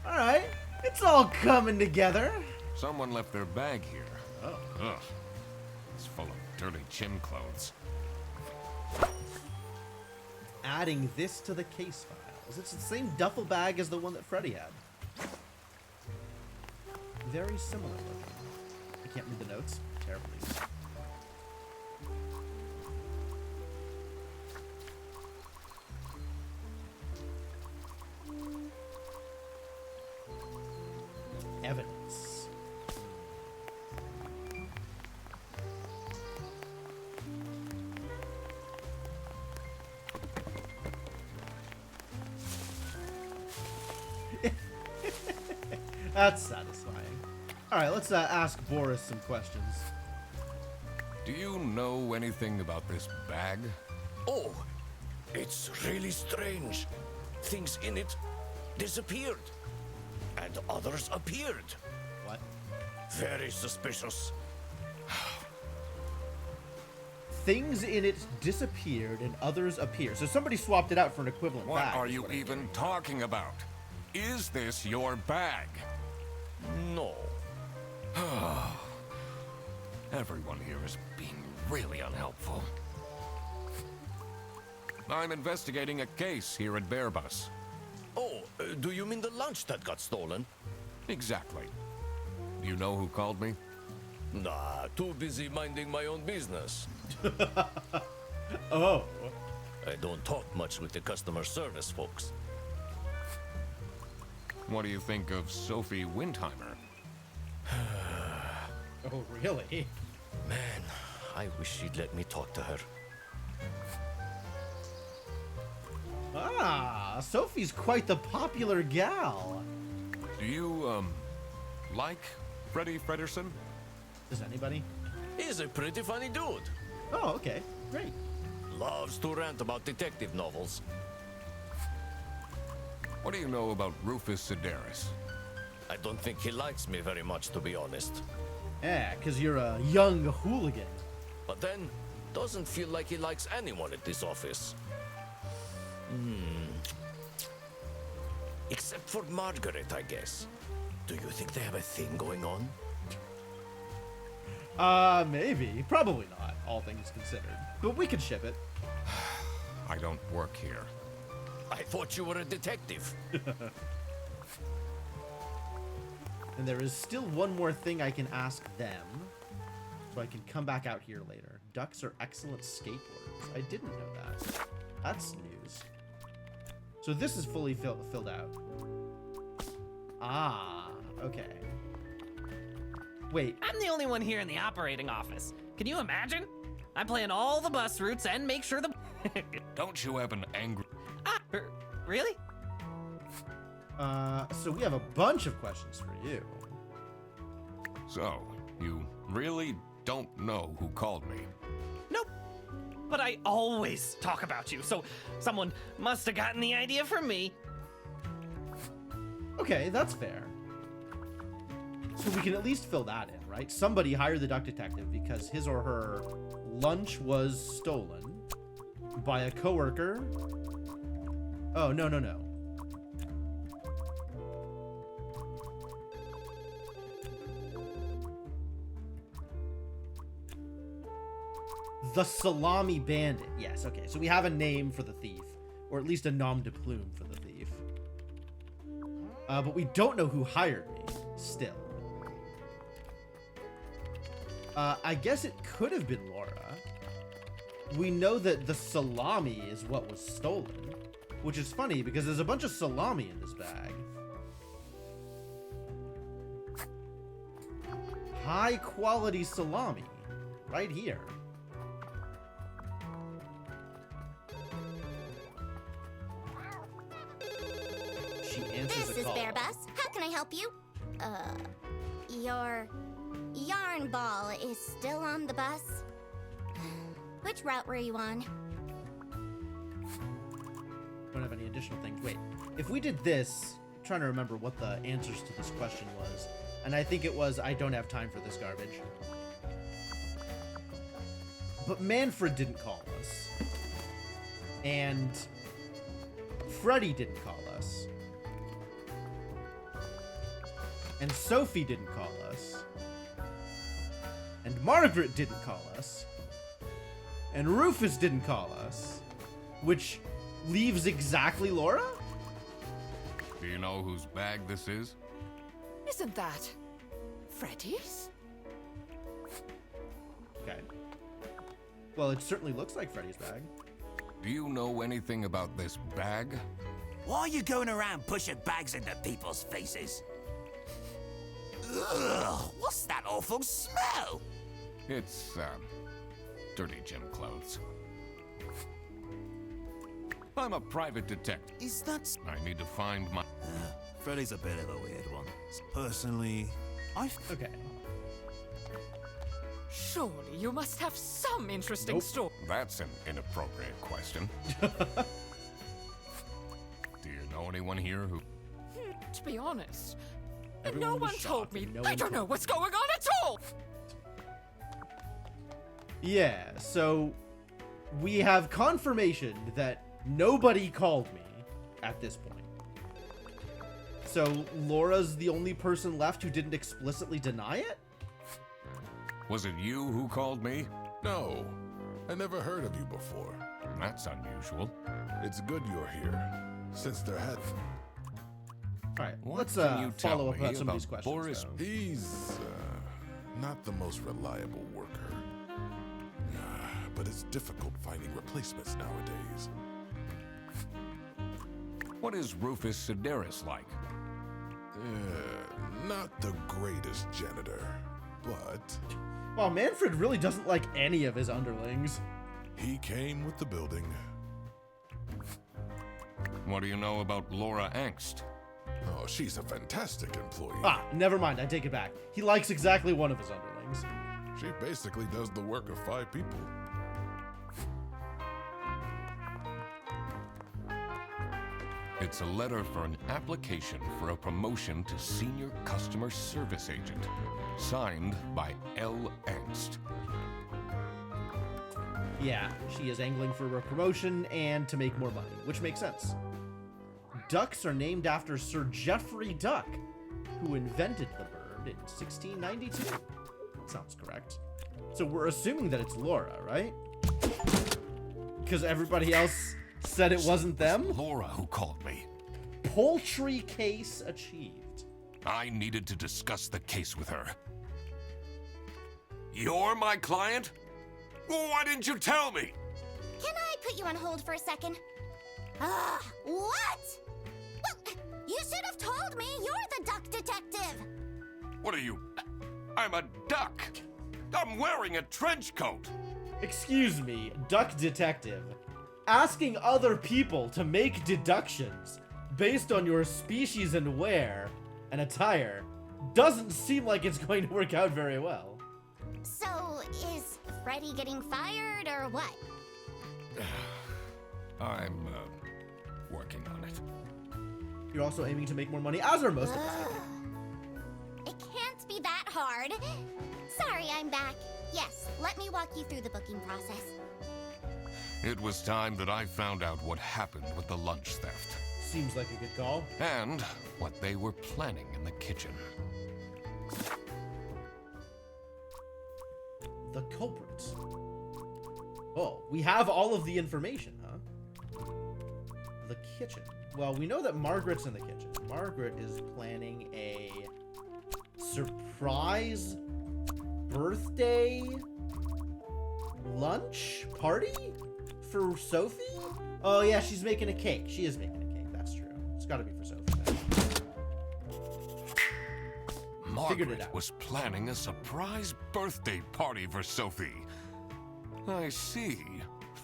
Alright, it's all coming together. Someone left their bag here. Oh. Ugh. It's full of dirty gym clothes. Adding this to the case files. It's the same duffel bag as the one that Freddy had. Very similar looking. I can't read the notes terribly. Evidence. That's satisfying. All right, let's ask Boris some questions. Do you know anything about this bag? Oh, it's really strange. Things in it disappeared, and others appeared. What? Very suspicious. Things in it disappeared and others appear. So somebody swapped it out for an equivalent What bag. are is you what I even mean. talking about? Is this your bag? No. Everyone here is being really unhelpful. I'm investigating a case here at Bearbus. Oh, do you mean the lunch that got stolen? Exactly. Do you know who called me? Nah, too busy minding my own business. Oh. I don't talk much with the customer service folks. What do you think of Sophie Windheimer? Oh, really? Man, I wish she'd let me talk to her. Ah, Sophie's quite the popular gal. Do you, like Freddie Frederson? Does anybody? He's a pretty funny dude. Oh, okay. Great. Loves to rant about detective novels. What do you know about Rufus Sedaris? I don't think he likes me very much, to be honest. Yeah, because you're a young hooligan. But then, doesn't feel like he likes anyone at this office. Except for Margaret, I guess. Do you think they have a thing going on? Maybe. Probably not, all things considered. But we could ship it. I don't work here. I thought you were a detective. And there is still one more thing I can ask them. So I can come back out here later. Ducks are excellent skateboarders. I didn't know that. That's news. So this is fully filled out. Ah, okay. Wait, I'm the only one here in the operating office. Can you imagine? I plan all the bus routes and make sure the... Don't you have an angry... Really? so we have a bunch of questions for you. So, you really don't know who called me? Nope. But I always talk about you, so someone must have gotten the idea from me. Okay, that's fair. So we can at least fill that in, right? Somebody hired the duck detective because his or her lunch was stolen by a coworker. Oh, no. The Salami Bandit. Yes, okay. So we have a name for the thief, or at least a nom de plume for the thief. But we don't know who hired me, still. I guess it could have been Laura. We know that the salami is what was stolen, which is funny because there's a bunch of salami in this bag. High quality salami, right here. She answers This the is call. Bearbus. How can I help you? Your yarn ball is still on the bus? Which route were you on? Don't have any additional things. Wait, if we did this, I'm trying to remember what the answers to this question was, and I think it was, I don't have time for this garbage. But Manfred didn't call us. And Freddy didn't call us. And Sophie didn't call us. And Margaret didn't call us. And Rufus didn't call us. Which leaves exactly Laura? Do you know whose bag this is? Isn't that Freddy's? Okay. Well, it certainly looks like Freddy's bag. Do you know anything about this bag? Why are you going around pushing bags into people's faces? Ugh, what's that awful smell? It's, dirty gym clothes. I'm a private detective. Is that... I need to find my... Freddy's a bit of a weird one. Personally, Okay. Surely you must have some interesting Nope. story. That's an inappropriate question. Do you know anyone here who... To be honest, Everyone no was one shocked told me. and no I one don't know told what's going on at all. Yeah, so we have confirmation that nobody called me at this point. So Laura's the only person left who didn't explicitly deny it? Was it you who called me? No, I never heard of you before. That's unusual. It's good you're here, since there had... Alright, What let's can you tell follow up me on some of these about questions. Boris though. He's not the most reliable worker. But it's difficult finding replacements nowadays. What is Rufus Sedaris like? Not the greatest janitor, but Wow, Manfred really doesn't like any of his underlings. he came with the building. What do you know about Laura Angst? Oh, she's a fantastic employee. Ah, never mind, I take it back. He likes exactly one of his underlings. She basically does the work of 5 people. It's a letter for an application for a promotion to Senior Customer Service Agent, signed by L. Angst. Yeah, she is angling for a promotion and to make more money, which makes sense. Ducks are named after Sir Geoffrey Duck, who invented the bird in 1692. Sounds correct. So we're assuming that it's Laura, right? Because everybody else said it wasn't them? Laura who called me. Poultry case achieved. I needed to discuss the case with her. You're my client? Why didn't you tell me? Can I put you on hold for a second? Ugh, what? Well, you should have told me you're the duck detective. What are you? I'm a duck. I'm wearing a trench coat. Excuse me, duck detective. Asking other people to make deductions based on your species and wear and attire doesn't seem like it's going to work out very well. So, is Freddy getting fired or what? I'm, working on it. You're also aiming to make more money, as are most of us. It can't be that hard. Sorry, I'm back. Yes, let me walk you through the booking process. It was time that I found out what happened with the lunch theft. Seems like a good call. And what they were planning in the kitchen. The culprits. Oh, we have all of the information, huh? The kitchen. Well, we know that Margaret's in the kitchen. Margaret is planning a surprise birthday lunch party for Sophie? Oh yeah, she's making a cake. She is making a cake. That's true. It's got to be for Sophie. Figured it Margaret out. was planning a surprise birthday party for Sophie. I see.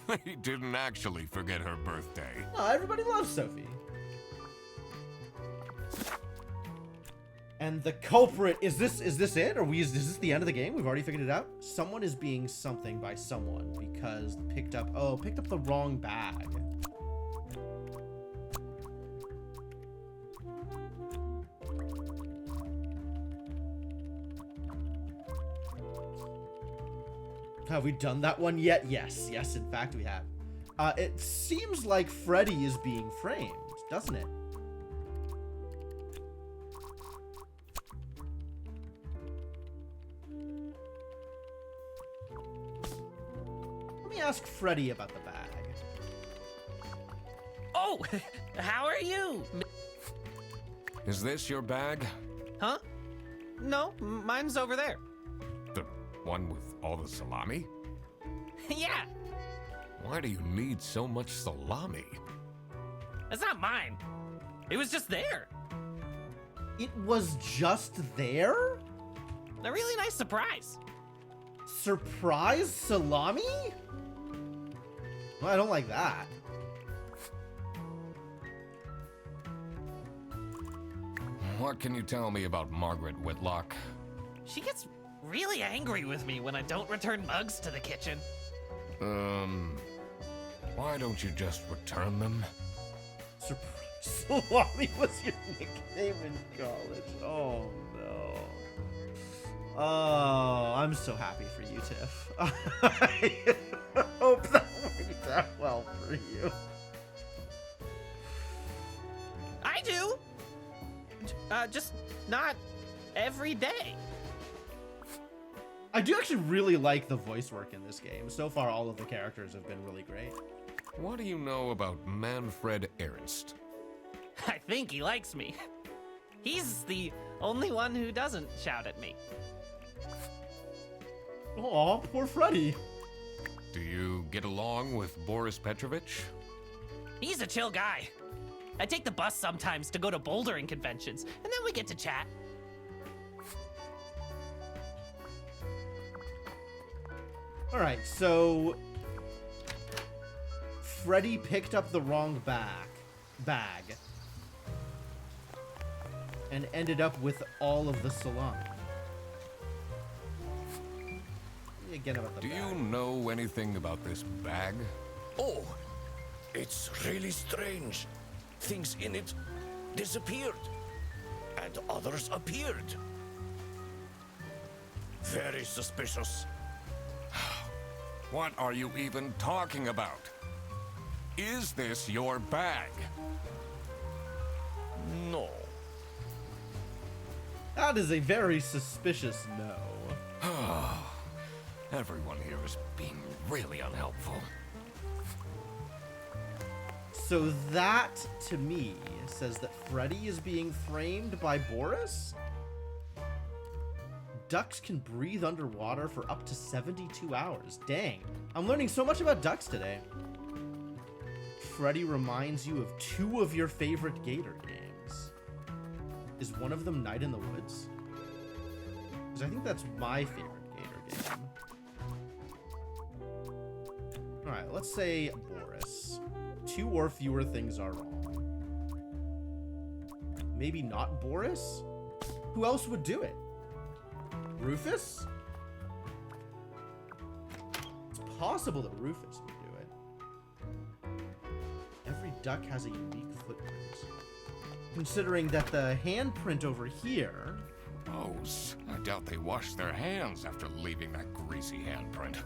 They didn't actually forget her birthday. Oh, everybody loves Sophie. And the culprit, is this it? Is this the end of the game? We've already figured it out? Someone is being something by someone because picked up the wrong bag. Have we done that one yet? Yes, in fact we have. It seems like Freddy is being framed, doesn't it? Let me ask Freddy about the bag. Oh, how are you? Is this your bag? Huh? No, mine's over there. The one with all the salami? Yeah, Why do you need so much salami? that's not mine. It was just there. It was just there? A really nice surprise. Surprise salami? Well, I don't like that. What can you tell me about Margaret Whitlock? She gets really angry with me when I don't return mugs to the kitchen. Why don't you just return them? Surprise Salami was your nickname in college. Oh no. Oh, I'm so happy for you, Tiff. I hope that worked out well for you. I do! Just not every day. I do actually really like the voice work in this game. So far, all of the characters have been really great. What do you know about Manfred Ernst? I think he likes me. He's the only one who doesn't shout at me. Aw, poor Freddy. Do you get along with Boris Petrovich? He's a chill guy. I take the bus sometimes to go to bouldering conventions, and then we get to chat. Alright, so Freddy picked up the wrong bag and ended up with all of the salami. Again about the Do bag. you know anything about this bag? Oh, it's really strange. Things in it disappeared, and others appeared. Very suspicious. What are you even talking about? Is this your bag? No. That is a very suspicious no. Everyone here is being really unhelpful. So that, to me, says that Freddy is being framed by Boris? Ducks can breathe underwater for up to 72 hours. Dang. I'm learning so much about ducks today. Freddy reminds you of two of your favorite Gator games. Is one of them Night in the Woods? Because I think that's my favorite Gator game. Alright, let's say Boris. Two or fewer things are wrong. Maybe not Boris? Who else would do it? Rufus? It's possible that Rufus would do it. Every duck has a unique footprint. Considering that the handprint over here Gross. I doubt they washed their hands after leaving that greasy handprint.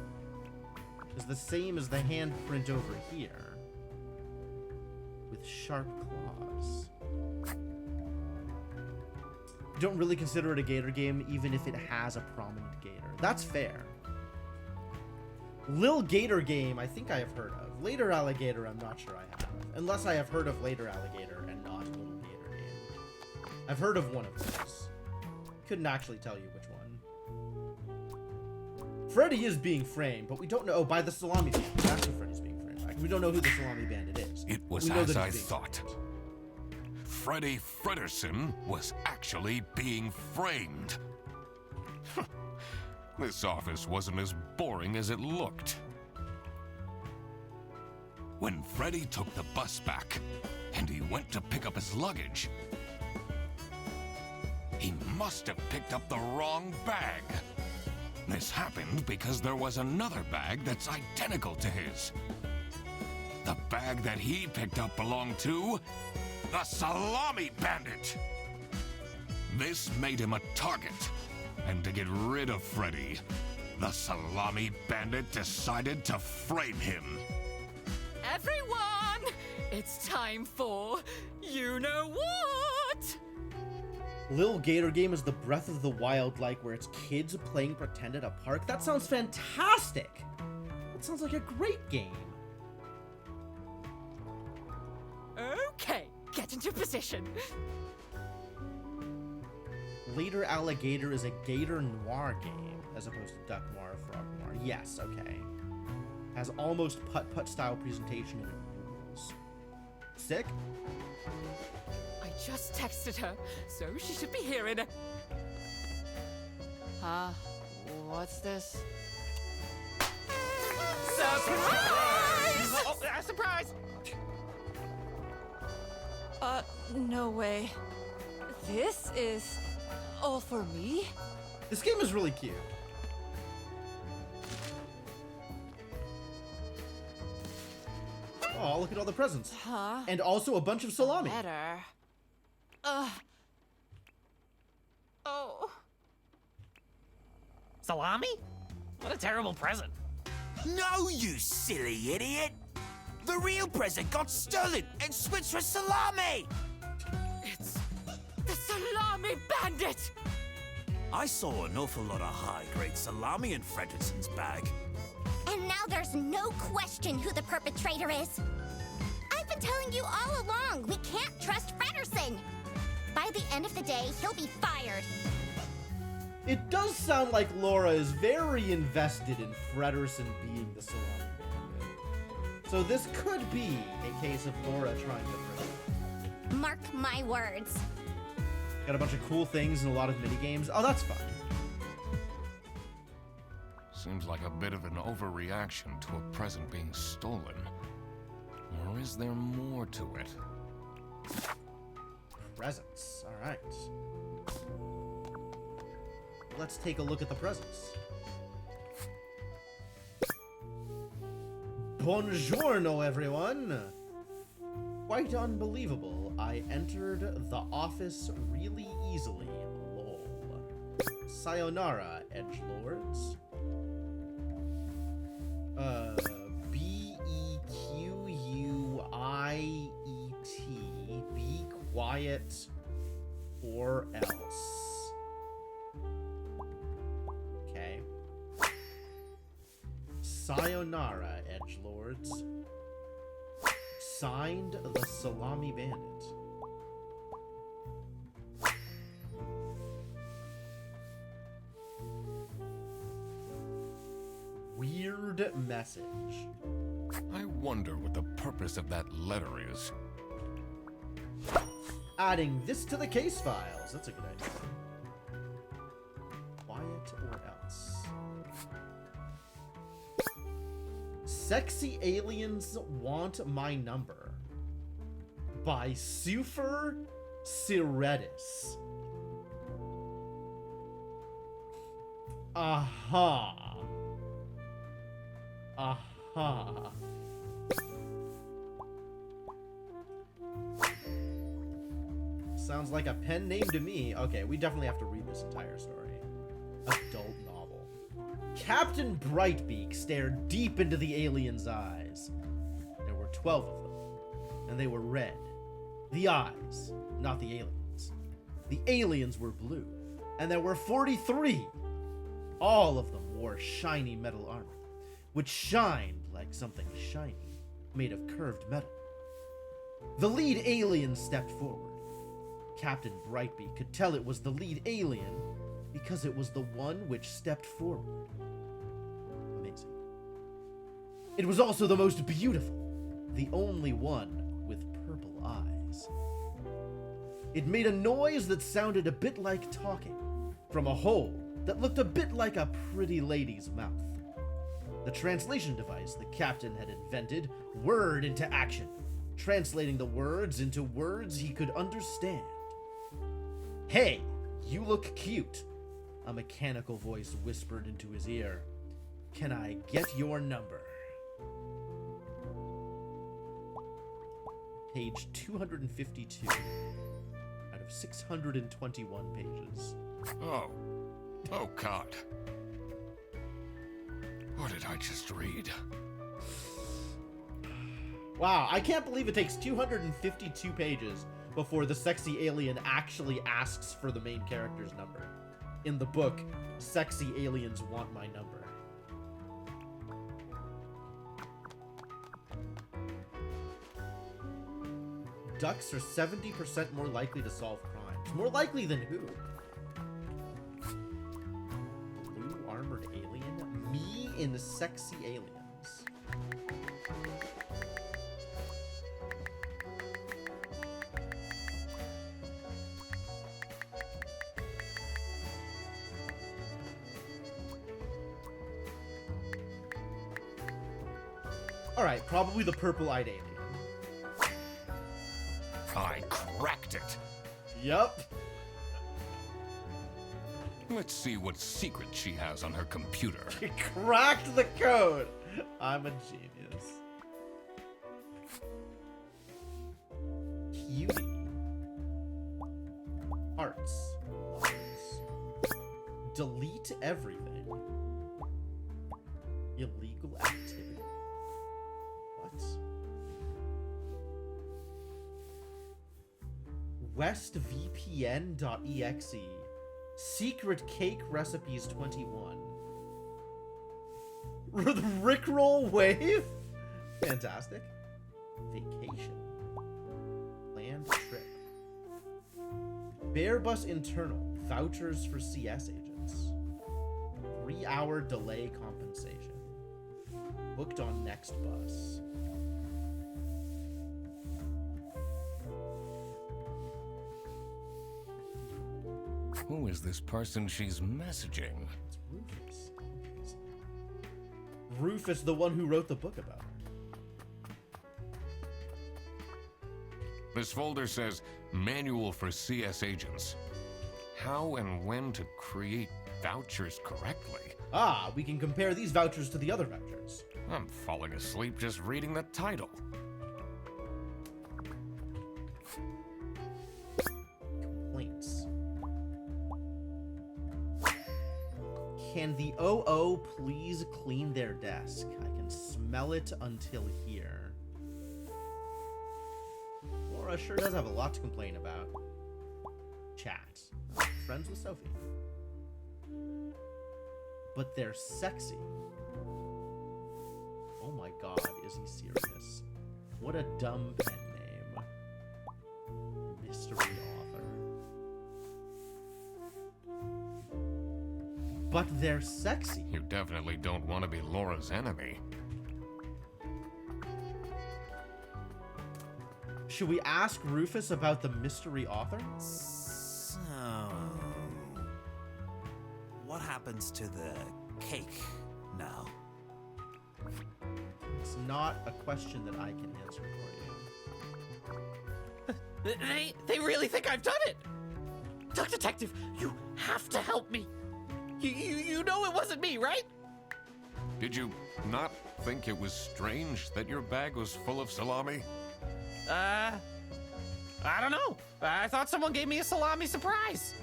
is the same as the handprint over here. With sharp claws. Don't really consider it a Gator game, even if it has a prominent Gator. That's fair. Lil Gator game, I think I have heard of. Later Alligator, I'm not sure I have. Unless I have heard of Later Alligator and not Little Gator game. I've heard of one of those. Couldn't actually tell you which one. Freddy is being framed, but we don't know. Oh, by the Salami Bandit. That's who Freddy's being framed by. We don't know who the Salami Bandit is. It was We know as that I he's being thought. framed. Freddy Fredersen was actually being framed. This office wasn't as boring as it looked. When Freddy took the bus back, and he went to pick up his luggage, he must have picked up the wrong bag. This happened because there was another bag that's identical to his. The bag that he picked up belonged to the Salami Bandit. This made him a target, and to get rid of Freddy, the Salami Bandit decided to frame him. Everyone, it's time for you know what? Lil Gator game is the Breath of the Wild like where it's kids playing pretend at a park. That sounds fantastic. That sounds like a great game. Okay, get into position. Later Alligator is a Gator Noir game as opposed to Duck Noir or Frog Noir. Yes, okay. Has almost putt-putt style presentation and rules. Sick? I just texted her, so she should be here in a... Huh? What's this? Surprise! Oh, surprise! No way. This is all for me? This game is really cute. Oh, look at all the presents. Huh? And also a bunch of salami. Better. Oh. Salami? What a terrible present. No, you silly idiot! The real present got stolen and switched for salami! It's the Salami Bandit! I saw an awful lot of high-grade salami in Fredrickson's bag. And now there's no question who the perpetrator is. I've been telling you all along, we can't trust Frederson. By the end of the day, he'll be fired. It does sound like Laura is very invested in Frederson being the salami bandit. So this could be a case of Laura trying to bring it. Mark my words. Got a bunch of cool things and a lot of minigames. Oh, that's fun. Seems like a bit of an overreaction to a present being stolen. Or is there more to it? Presents. All right. Let's take a look at the presents. Buongiorno, everyone. Quite unbelievable. I entered the office really easily. Lol. Sayonara, edgelords. B-E-Q-U-I-E-T. Be quiet or else. Okay. Sayonara, edgelords. Signed, the Salami Bandit. Weird message. I wonder what the purpose of that letter is. Adding this to the case files. That's a good idea. Quiet or else. Sexy Aliens Want My Number by Sufer Siretis. Aha. Aha. Sounds like a pen name to me. Okay, we definitely have to read this entire story. Adult novel. Captain Brightbeak stared deep into the alien's eyes. There were 12 of them, and they were red. The eyes, not the aliens. The aliens were blue, and there were 43. All of them wore shiny metal armor, which shined like something shiny, made of curved metal. The lead alien stepped forward. Captain Brightbeak could tell it was the lead alien because it was the one which stepped forward. Amazing. It was also the most beautiful, the only one with purple eyes. It made a noise that sounded a bit like talking from a hole that looked a bit like a pretty lady's mouth. The translation device the captain had invented whirred into action, translating the words into words he could understand. Hey, you look cute, a mechanical voice whispered into his ear. Can I get your number? Page 252 out of 621 pages. Oh God. What did I just read? Wow, I can't believe it takes 252 pages before the sexy alien actually asks for the main character's number. In the book, Sexy Aliens Want My Number. Ducks are 70% more likely to solve crimes. More likely than who? Blue armored alien? Me in Sexy Aliens. Alright, probably the purple-eyed alien. I cracked it. Yup. Let's see what secret she has on her computer. You cracked the code. I'm a genius. Cutie. Arts. Lovers. Delete everything. Illegal activity. What? WestVPN.exe. Secret cake recipes 21. Rickroll wave? Fantastic. Vacation. Land trip. Bear bus internal. Vouchers for CS agents. 3-hour delay compensation. Booked on next bus. Who is this person she's messaging? It's Rufus. Rufus, the one who wrote the book about her. This folder says Manual for CS Agents. How and when to create vouchers correctly. Ah, we can compare these vouchers to the other vouchers. I'm falling asleep just reading the title. Complaints. Can the OO please clean their desk? I can smell it until here. Laura sure does have a lot to complain about. Chat. Friends with Sophie. But they're sexy. Oh my god, is he serious? What a dumb pen name. Mystery author. But they're sexy. You definitely don't want to be Laura's enemy. Should we ask Rufus about the mystery author? So, what happens to the cake now? It's not a question that I can answer for you. They really think I've done it! Duck Detective, you have to help me! You know it wasn't me, right? Did you not think it was strange that your bag was full of salami? I don't know. I thought someone gave me a salami surprise.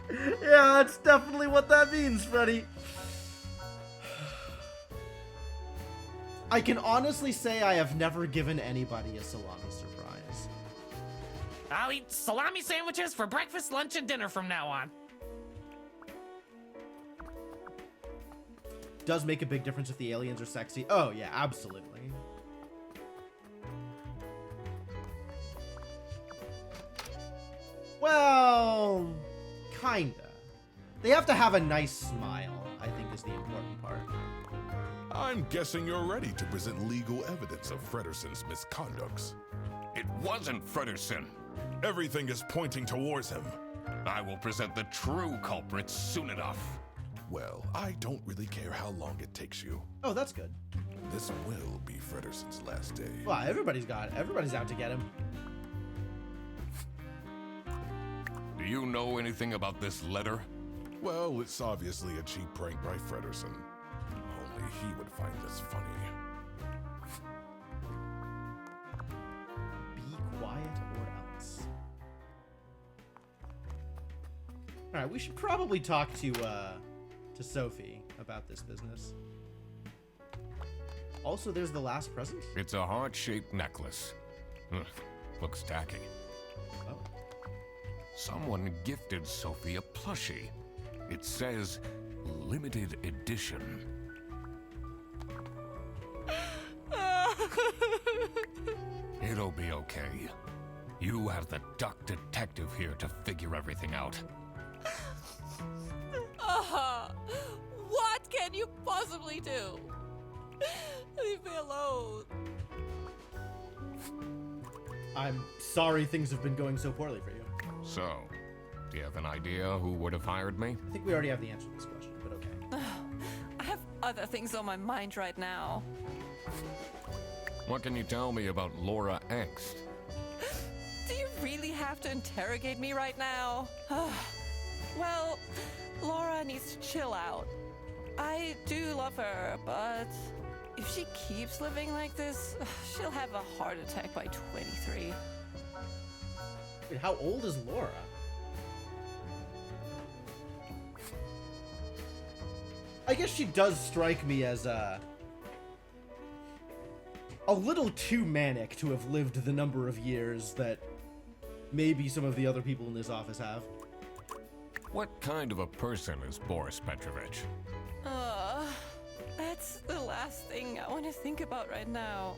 Yeah, that's definitely what that means, Freddy. I can honestly say I have never given anybody a salami surprise. I'll eat salami sandwiches for breakfast, lunch, and dinner from now on. Does make a big difference if the aliens are sexy. Oh, yeah, absolutely. Well, kinda. They have to have a nice smile, I think is the important part. I'm guessing you're ready to present legal evidence of Frederson's misconducts. It wasn't Frederson. Everything is pointing towards him. I will present the true culprits soon enough. Well, I don't really care how long it takes you. Oh, that's good. This will be Frederson's last day. Well, everybody's out to get him. Do you know anything about this letter? Well, it's obviously a cheap prank by Frederson. Only he would find this funny. Be quiet or else. Alright, we should probably talk to Sophie about this business. Also, there's the last present. It's a heart-shaped necklace. Looks tacky. Oh. Someone gifted Sophie a plushie. It says, limited edition. It'll be okay. You have the Duck Detective here to figure everything out. What can you possibly do? Leave me alone. I'm sorry things have been going so poorly for you. So, do you have an idea who would have hired me? I think we already have the answer to this question, but okay. I have other things on my mind right now. What can you tell me about Laura Angst? Do you really have to interrogate me right now? Well, Laura needs to chill out. I do love her, but if she keeps living like this, she'll have a heart attack by 23. Wait, how old is Laura? I guess she does strike me as a little too manic to have lived the number of years that maybe some of the other people in this office have. What kind of a person is Boris Petrovich? That's the last thing I want to think about right now.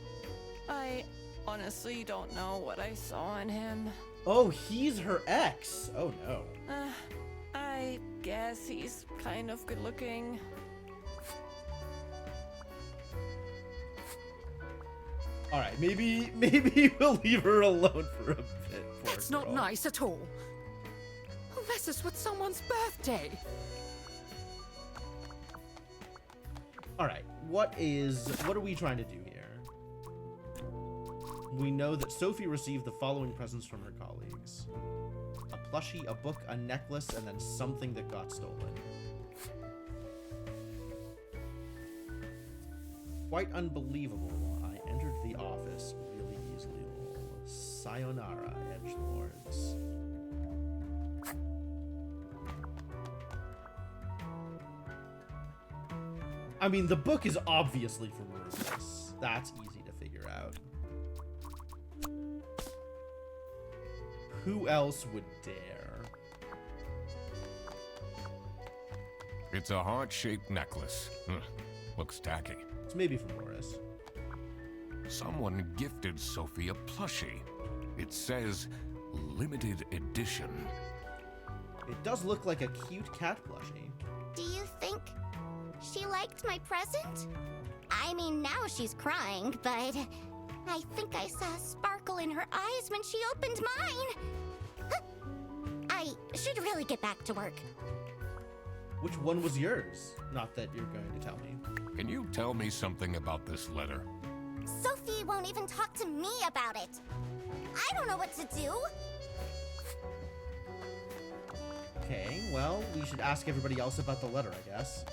I honestly don't know what I saw in him. Oh, he's her ex. Oh no. I guess he's kind of good looking. All right, maybe we'll leave her alone for a bit. Poor That's not girl. nice at all. Who messes with someone's birthday? All right, what are we trying to do here? We know that Sophie received the following presents from her colleagues: a plushie, a book, a necklace, and then something that got stolen. Quite unbelievable. I entered the office really easily. Sayonara, edgelords. I mean, the book is obviously from Rufus. That's easy to figure out. Who else would dare? It's a heart-shaped necklace. Looks tacky. It's maybe from Boris. Someone gifted Sophie a plushie. It says limited edition. It does look like a cute cat plushie. Do you think she liked my present? I mean, now she's crying, but I think I saw a sparkle in her eyes when she opened mine. I should really get back to work. Which one was yours? Not that you're going to tell me. Can you tell me something about this letter? Sophie won't even talk to me about it. I don't know what to do. Okay, well, we should ask everybody else about the letter, I guess.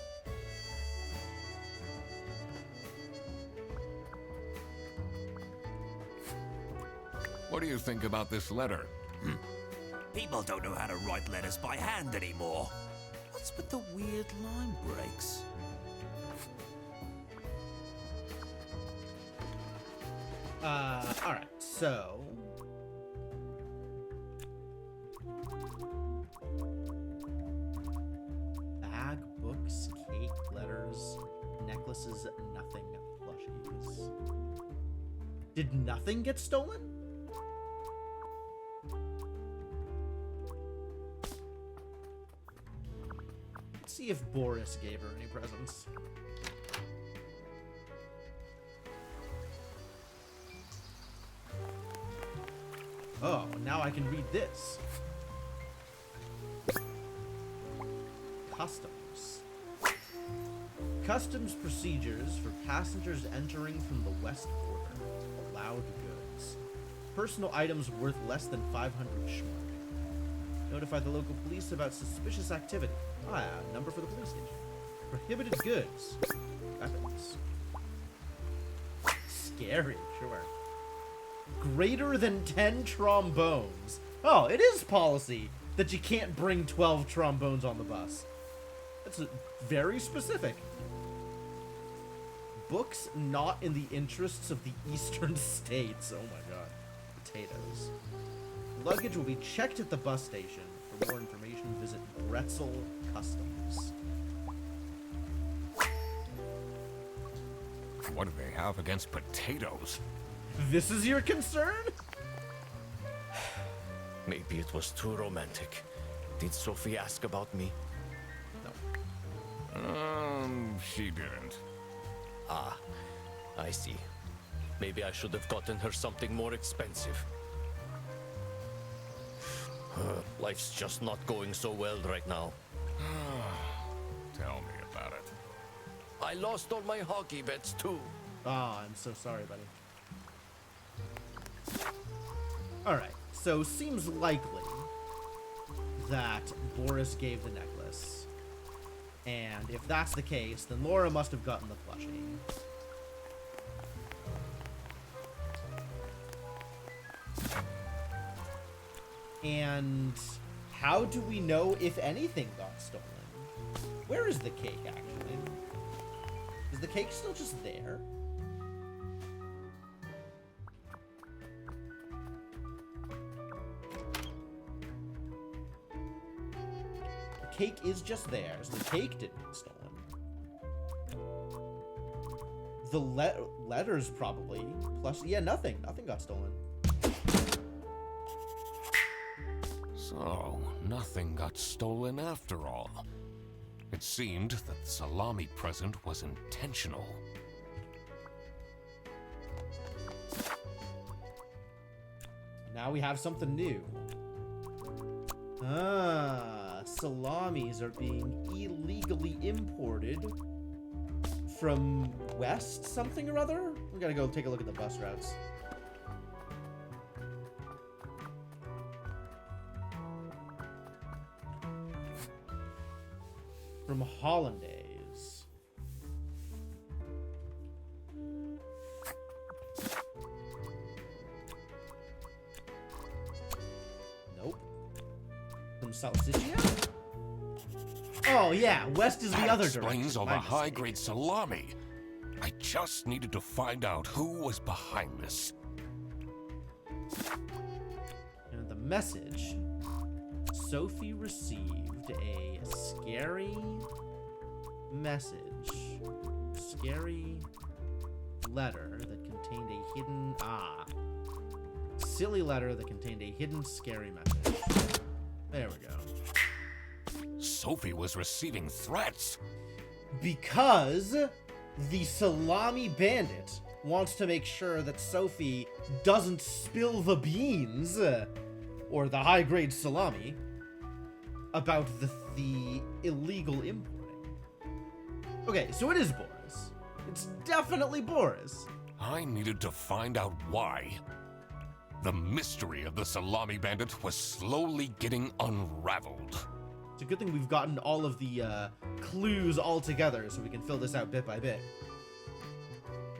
What do you think about this letter? People don't know how to write letters by hand anymore. What's with the weird line breaks? Alright, so... Bag, books, cake, letters, necklaces, nothing, plushies. Did nothing get stolen? Let's see if Boris gave her any presents. Oh, now I can read this. Customs. Customs procedures for passengers entering from the west border. Allowed goods. Personal items worth less than 500 schmark. Notify the local police about suspicious activity. Ah, number for the police station. Prohibited goods. Weapons. Scary, sure. Greater than 10 trombones. Oh, it is policy that you can't bring 12 trombones on the bus. That's very specific. Books not in the interests of the eastern states. Oh my god. Potatoes. Luggage will be checked at the bus station. For more information, visit Bretzel Customs. What do they have against potatoes? This is your concern? Maybe it was too romantic. Did Sophie ask about me? She didn't. Ah, I see. Maybe I should have gotten her something more expensive. Life's just not going so well right now. Tell me about it. I lost all my hockey bets too. Ah, I'm so sorry, buddy. Alright, so seems likely that Boris gave the necklace. And if that's the case, then Laura must have gotten the plushie. And how do we know if anything got stolen? Where is the cake, actually? Is the cake still just there? The cake is just there, so the cake didn't get stolen. The letters probably. Plus, yeah, nothing got stolen. So, nothing got stolen after all. It seemed that the salami present was intentional. Now we have something new. Ah, salamis are being illegally imported from west something or other? We gotta go take a look at the bus routes. From Hollandaise. Nope. From Salsiccia? Oh yeah, west is the That other explains direction. all My the mistake. high-grade salami. I just needed to find out who was behind this. And the message. Sophie received a scary message. Scary letter that contained a hidden... silly letter that contained a hidden scary message. There we go. Sophie was receiving threats. Because the salami bandit wants to make sure that Sophie doesn't spill the beans, or the high-grade salami, about the illegal importing. Okay, so it is Boris. It's definitely Boris. I needed to find out why. The mystery of the salami bandit was slowly getting unraveled. It's a good thing we've gotten all of the clues all together so we can fill this out bit by bit.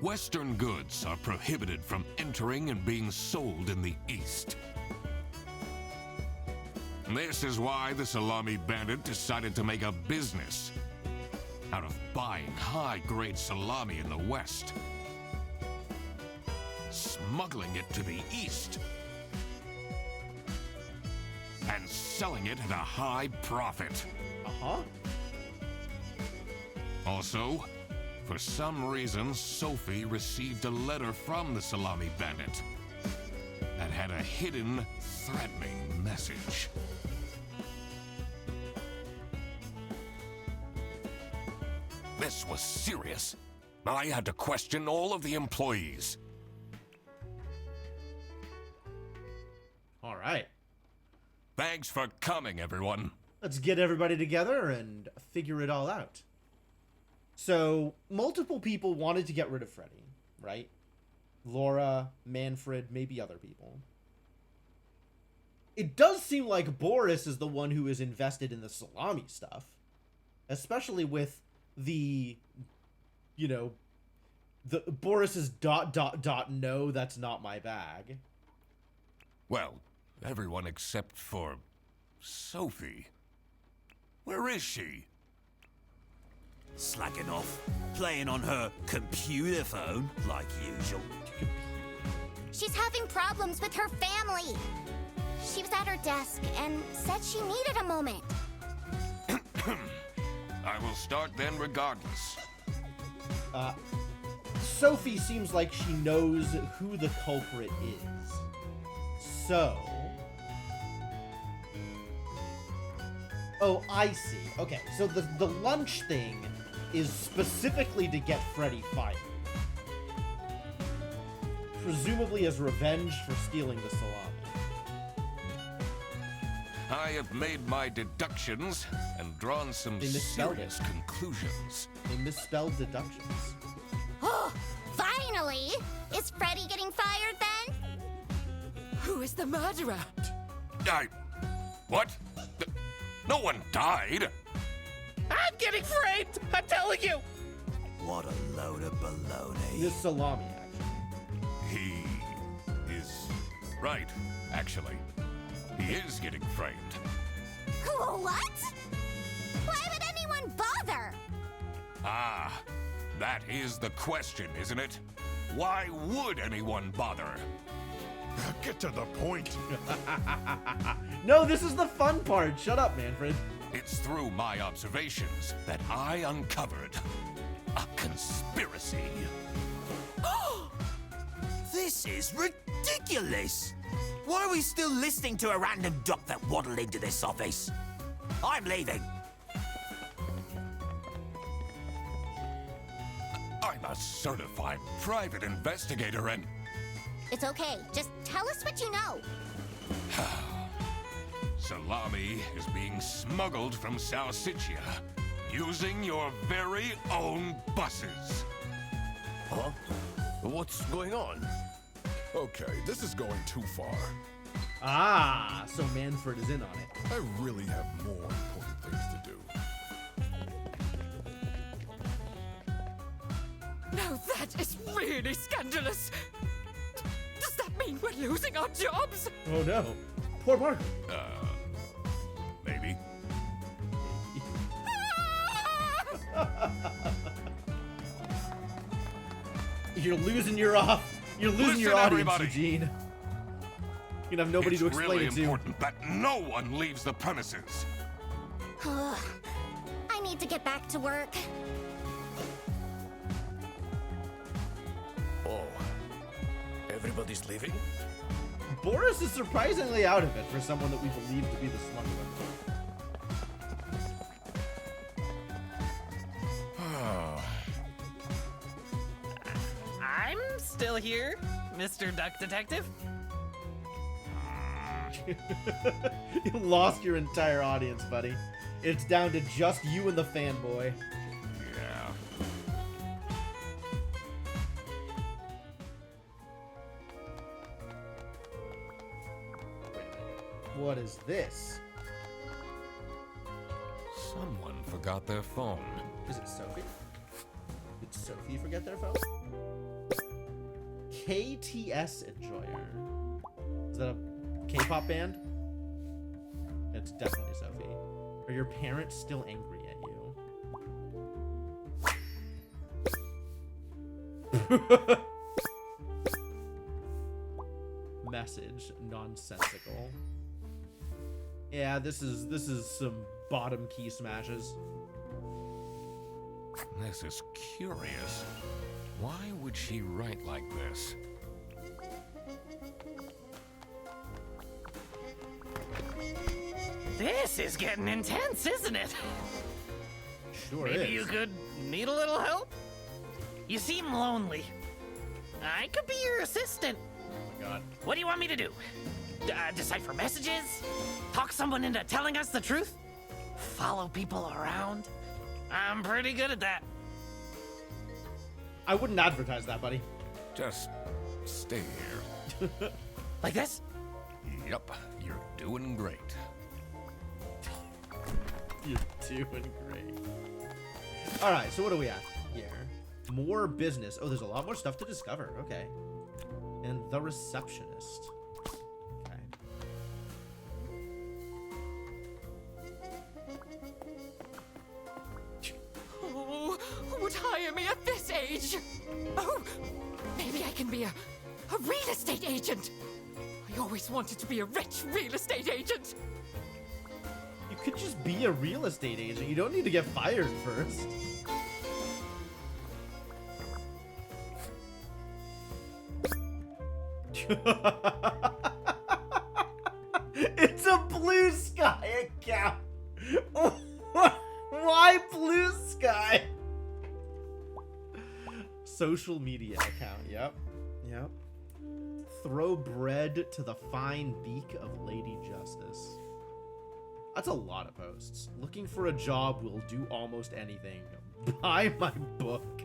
Western goods are prohibited from entering and being sold in the East. This is why the salami bandit decided to make a business out of buying high-grade salami in the West, smuggling it to the East, and selling it at a high profit. Uh-huh. Also, for some reason, Sophie received a letter from the salami bandit that had a hidden, threatening message. This was serious. I had to question all of the employees. All right. Thanks for coming, everyone. Let's get everybody together and figure it all out. So, multiple people wanted to get rid of Freddy, right? Laura, Manfred, maybe other people. It does seem like Boris is the one who is invested in the salami stuff. Especially with the, you know, the Boris's ... no, that's not my bag. Well, everyone except for Sophie. Where is she? Slacking off, playing on her computer phone, like usual. She's having problems with her family. She was at her desk and said she needed a moment. I will start then regardless. Sophie seems like she knows who the culprit is. So... Oh, I see. Okay, so the lunch thing is specifically to get Freddy fired. Presumably as revenge for stealing the salami. I have made my deductions and drawn some They misspelled serious it. conclusions. They misspelled deductions. Oh, finally! Is Freddy getting fired then? Who Who is the murderer? What? No one died. I'm getting framed! I'm telling you! What a load of baloney. This salami, actually. He is right, actually. He is getting framed. What? Why would anyone bother? Ah, that is the question, isn't it? Why would anyone bother? Get to the point. No, this is the fun part. Shut up, Manfred. It's through my observations that I uncovered a conspiracy. This is ridiculous! Why are we still listening to a random doc that waddled into this office? I'm leaving. I'm a certified private investigator and... It's okay. Just tell us what you know. Salami is being smuggled from Salsichia using your very own buses. Huh? What's going on? Okay, this is going too far. Ah, so Manfred is in on it. I really have more important things to do. Now that is really scandalous. Does that mean we're losing our jobs? Oh no. Poor Margaret. Maybe. You're losing your You're losing Listen, your audience, everybody. Eugene. You're gonna have nobody It's to explain really it to. important that no one leaves the premises. I need to get back to work. Oh, everybody's leaving? Boris is surprisingly out of it for someone that we believe to be the smuggler. I'm still here, Mr. Duck Detective. You lost your entire audience, buddy. It's down to just you and the fanboy. Yeah. What is this? Someone forgot their phone. Is it Sophie? Did Sophie forget their phone? KTS Enjoyer. Is that a K-pop band? It's definitely Sophie. Are your parents still angry at you? Message nonsensical. Yeah, this is some bottom key smashes. This is curious. Why would she write like this? This is getting intense, isn't it? Sure Maybe is. you could need a little help? You seem lonely. I could be your assistant. Oh my god. What do you want me to do? Decipher messages? Talk someone into telling us the truth? Follow people around? I'm pretty good at that. I wouldn't advertise that, buddy. Just stay here. Like this? Yep, you're doing great. You're doing great. All right, so what do we have here? More business. Oh, there's a lot more stuff to discover. Okay. And the receptionist. Okay. Oh, who would hire me at this age? Oh, maybe I can be a real estate agent. I always wanted to be a rich real estate agent. You could just be a real estate agent. You don't need to get fired first. It's a Blue Sky account. Why Blue Sky? Social media account. Yep. Yep. Throw bread to the fine beak of Lady Justice. That's a lot of posts. Looking for a job will do almost anything. Buy my book.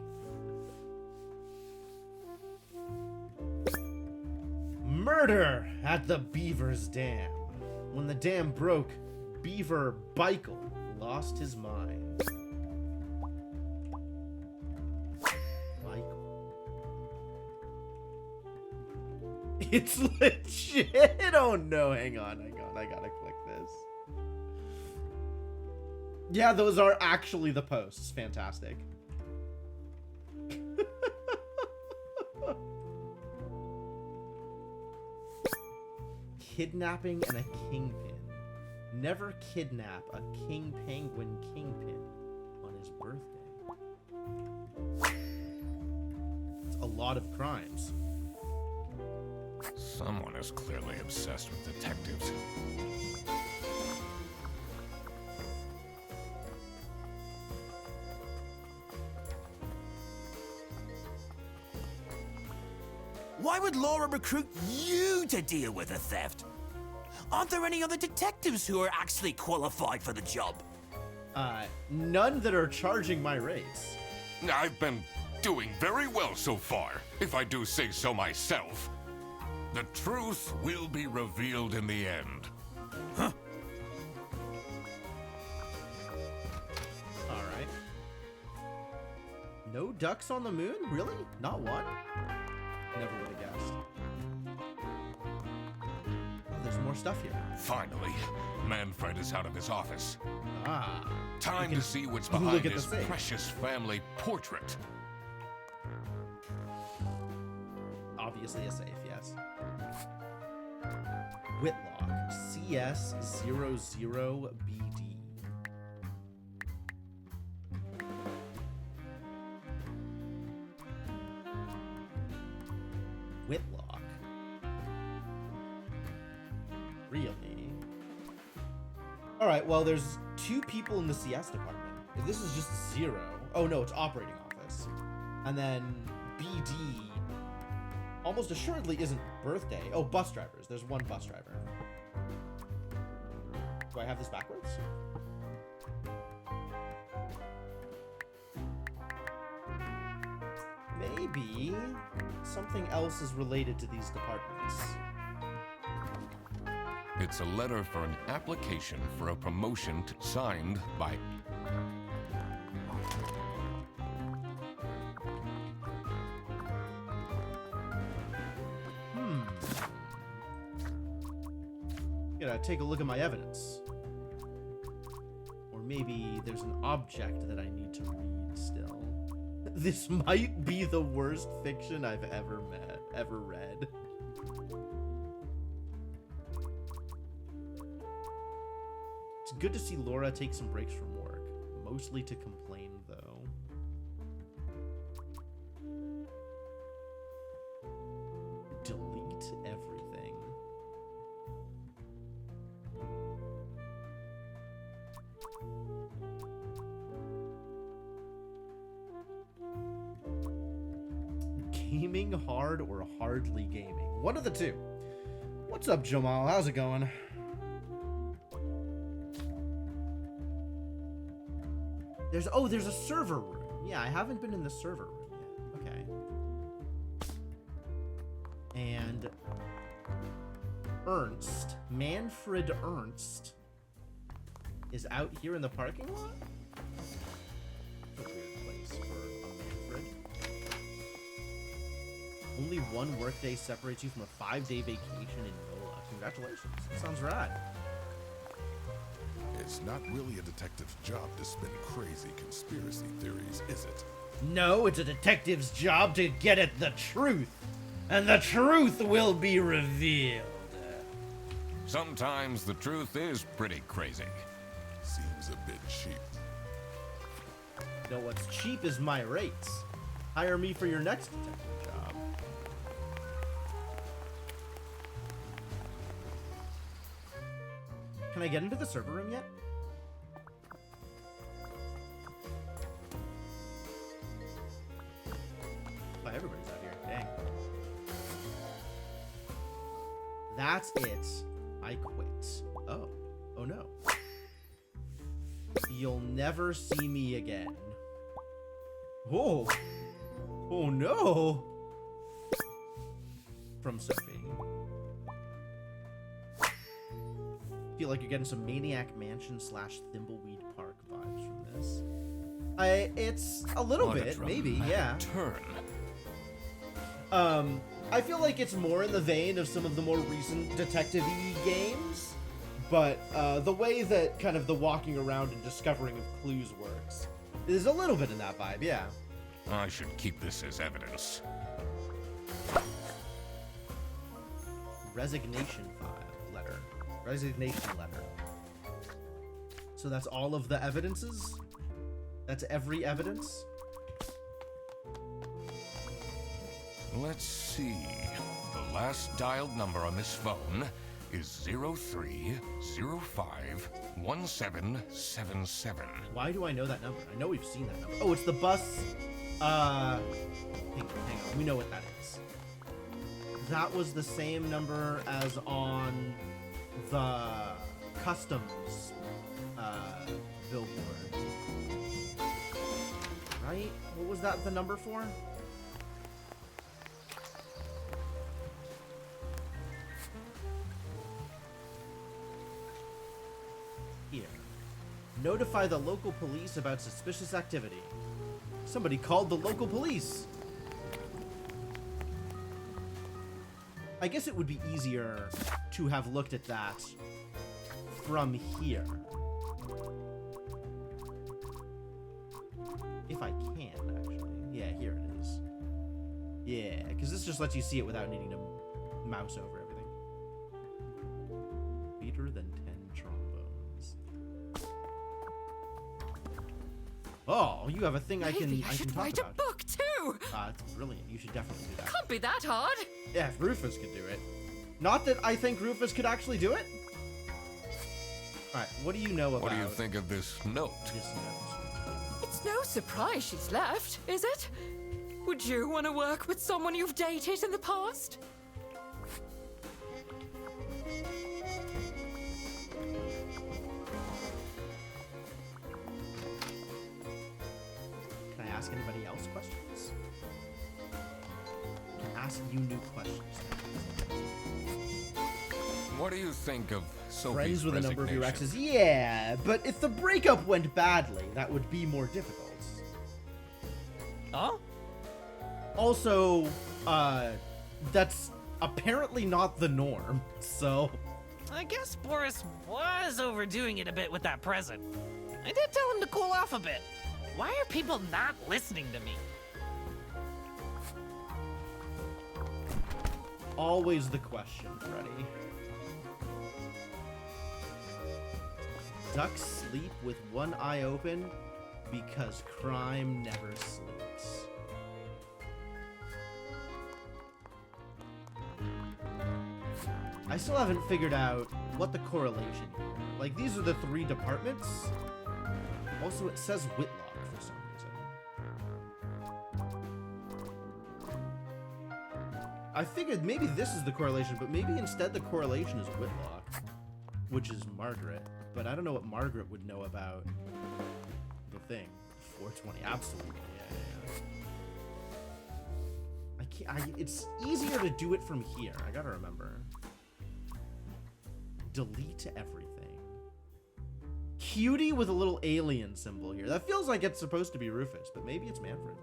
Murder at the Beaver's Dam. When the dam broke, Beaver Bikel lost his mind. Bikel. It's legit! Oh no, hang on. I gotta click this. Yeah, those are actually the posts. Fantastic. Kidnapping and a kingpin. Never kidnap a king penguin kingpin on his birthday. It's a lot of crimes. Someone is clearly obsessed with detectives. Why would Laura recruit you to deal with the theft? Aren't there any other detectives who are actually qualified for the job? None that are charging my rates. I've been doing very well so far, if I do say so myself. The truth will be revealed in the end. Huh? Alright. No ducks on the moon? Really? Not one? Never would have guessed. Oh, there's more stuff here. Finally, Manfred is out of his office. Ah. Time to see what's look behind at the his safe. precious family portrait. Obviously a safe, yes. Whitlock, CS00BD. Whitlock. Really? Alright, well, there's 2 people in the CS department. If this is just 0. Oh, no, it's operating office. And then BD almost assuredly isn't birthday. Oh, bus drivers. There's 1 bus driver. Do I have this backwards? Maybe something else is related to these departments. It's a letter for an application for a promotion signed by... Gotta take a look at my evidence. Or maybe there's an object that I need to read still. This might be the worst fiction I've ever read. It's good to see Laura take some breaks from work. Mostly to complain, though. Delete everything. Gaming hard or hardly gaming? One of the two. What's up, Jamal? How's it going? There's a server room. Yeah, I haven't been in the server room yet. Okay. And Ernst, Manfred Ernst, is out here in the parking lot? That's a weird place for a Manfred. Only 1 workday separates you from a 5-day vacation in NOLA. Congratulations. That sounds rad. It's not really a detective's job to spin crazy conspiracy theories, is it? No, it's a detective's job to get at the truth. And the truth will be revealed. Sometimes the truth is pretty crazy. Seems a bit cheap. You know what's cheap is my rates. Hire me for your next detective job. Can I get into the server room yet? Oh, everybody's out here. Dang. That's it. I quit. Oh. Oh no. You'll never see me again. Oh. Oh no. From Sophie. Feel like you're getting some Maniac Mansion / Thimbleweed Park vibes from this. It's a little What a bit, dramatic maybe, yeah. Turn. I feel like it's more in the vein of some of the more recent detective-y games, but the way that kind of the walking around and discovering of clues works is a little bit in that vibe, yeah. I should keep this as evidence. Resignation letter. Resignation letter. So that's all of the evidences? That's every evidence? Let's see. The last dialed number on this phone is 03051777. Why do I know that number? I know we've seen that number. Oh, it's the bus. Hang on. We know what that is. That was the same number as on the customs billboard. Right? What was that the number for? Here. Notify the local police about suspicious activity. Somebody called the local police. I guess it would be easier to have looked at that from here. If I can, actually. Yeah, here it is. Yeah, because this just lets you see it without needing to mouse over everything. Beater than 10 trombones. Oh, you have a thing I can Maybe I should talk write about. a book too. It's brilliant. You should definitely do that. Can't be that hard. Yeah, if Rufus could do it. Not that I think Rufus could actually do it. Alright, what do you know about What do you think of this note? this note? It's no surprise she's left, is it? Would you want to work with someone you've dated in the past? Can I ask anybody else questions? I can ask you new questions. What do you think of Sophie's Friends with a number of your resignation? exes? Yeah, but if the breakup went badly, that would be more difficult. Oh? Also, that's apparently not the norm, so... I guess Boris was overdoing it a bit with that present. I did tell him to cool off a bit. Why are people not listening to me? Always the question, Freddy. Ducks sleep with one eye open because crime never sleeps. I still haven't figured out what the correlation here. Like, these are the 3 departments. Also, it says Whitlock for some reason. I figured maybe this is the correlation, but maybe instead the correlation is Whitlock, which is Margaret. But I don't know what Margaret would know about the thing. 420, absolutely. Yeah. It's easier to do it from here. I gotta remember. Delete everything. Cutie with a little alien symbol here. That feels like it's supposed to be Rufus, but maybe it's Manfred.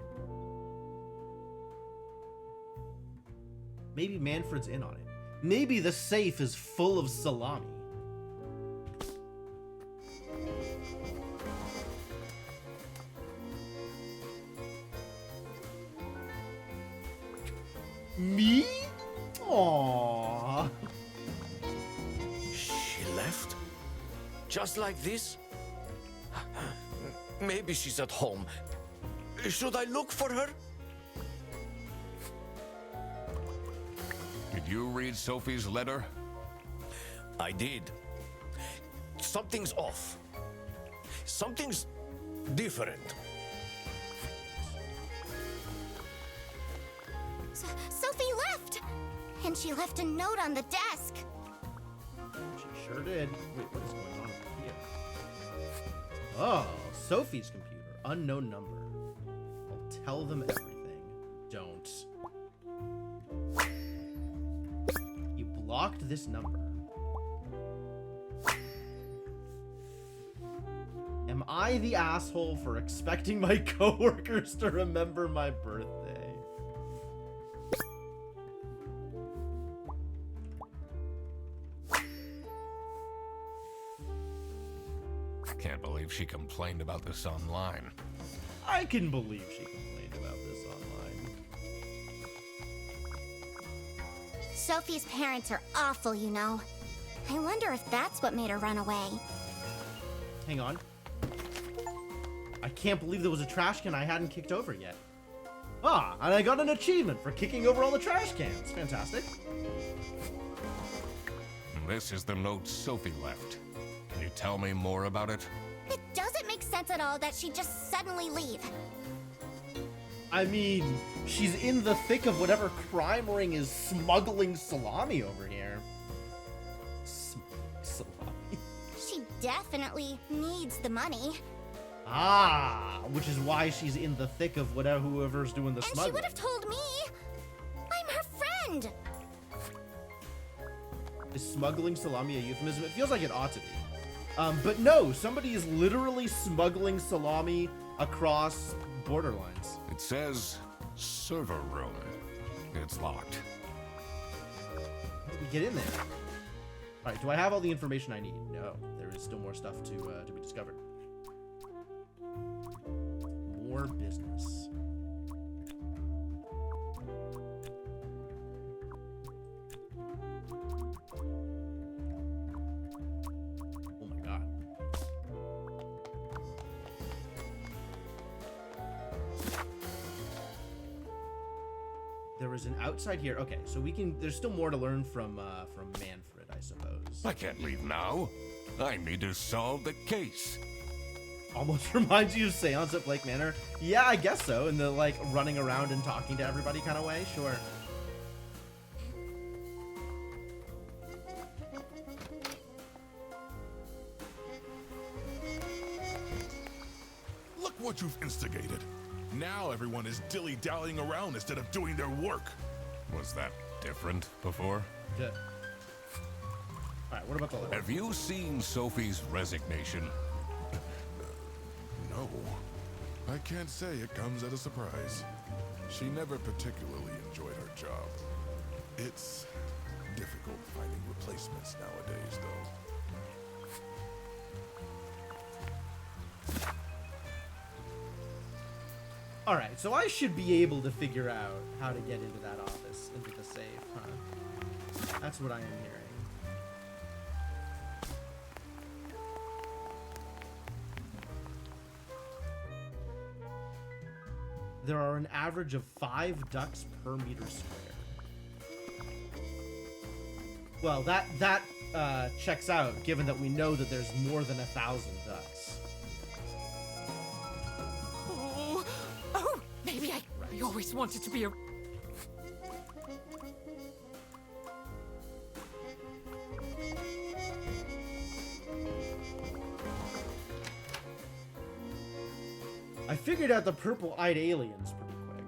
Maybe Manfred's in on it. Maybe the safe is full of salami. Me? Aww. She left? Just like this? Maybe she's at home. Should I look for her? Did you read Sophie's letter? I did. Something's off. Something's different. Sophie left! And she left a note on the desk. She sure did. Wait, what is going on over here? Oh, Sophie's computer. Unknown number. I'll tell them everything. Don't. You blocked this number. Am I the asshole for expecting my coworkers to remember my birthday? Can't believe she complained about this online. I can believe she complained about this online. Sophie's parents are awful, you know. I wonder if that's what made her run away. Hang on. I can't believe there was a trash can I hadn't kicked over yet. Ah, and I got an achievement for kicking over all the trash cans. Fantastic. This is the note Sophie left. Can you tell me more about it? It doesn't make sense at all that she'd just suddenly leave. I mean, she's in the thick of whatever crime ring is smuggling salami over here. Salami. She definitely needs the money. Ah, which is why she's in the thick of whatever whoever's doing the And she smuggling. would have told me. I'm her friend. Is smuggling salami a euphemism? It feels like it ought to be. But no, somebody is literally smuggling salami across borderlines. It says server room. It's locked. How do we get in there? All right, do I have all the information I need? No, there is still more stuff to be discovered. More business. Oh my god. There is an outside here. Okay, so we can. There's still more to learn from Manfred, I suppose. I can't leave now. I need to solve the case. Almost reminds you of Seance at Blake Manor. Yeah, I guess so. In the like running around and talking to everybody kind of way. Sure. Look what you've instigated. Now everyone is dilly-dallying around instead of doing their work. Was that different before? Good. All right. What about the letter? Have you seen Sophie's resignation? No, I can't say it comes as a surprise. She never particularly enjoyed her job. It's difficult finding replacements nowadays, though. All right. So I should be able to figure out how to get into that office, into the safe, huh? That's what I am hearing. There are an average of 5 ducks per meter square. Well, that checks out, given that we know that there's more than 1,000 ducks. Oh, maybe I always wanted to be a... I figured out the purple-eyed aliens pretty quick.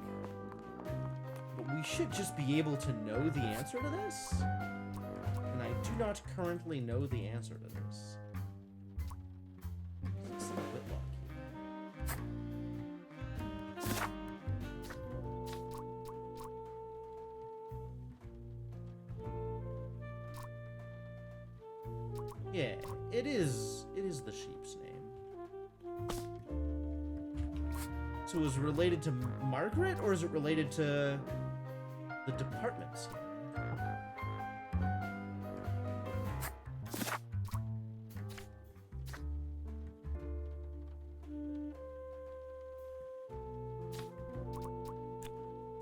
But we should just be able to know the answer to this? And I do not currently know the answer to this. It's a Whitlock here. Yeah, it is the sheep's name. So is it related to Margaret, or is it related to the departments here?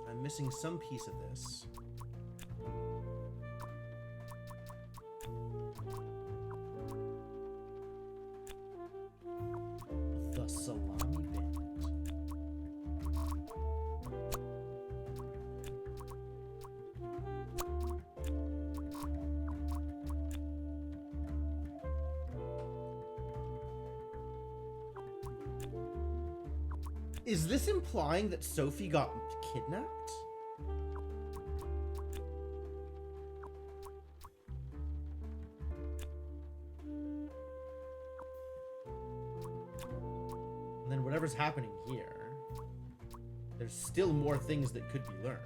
I'm missing some piece of this. The Salami Bandit. Is this implying that Sophie got kidnapped? And then whatever's happening here, there's still more things that could be learned.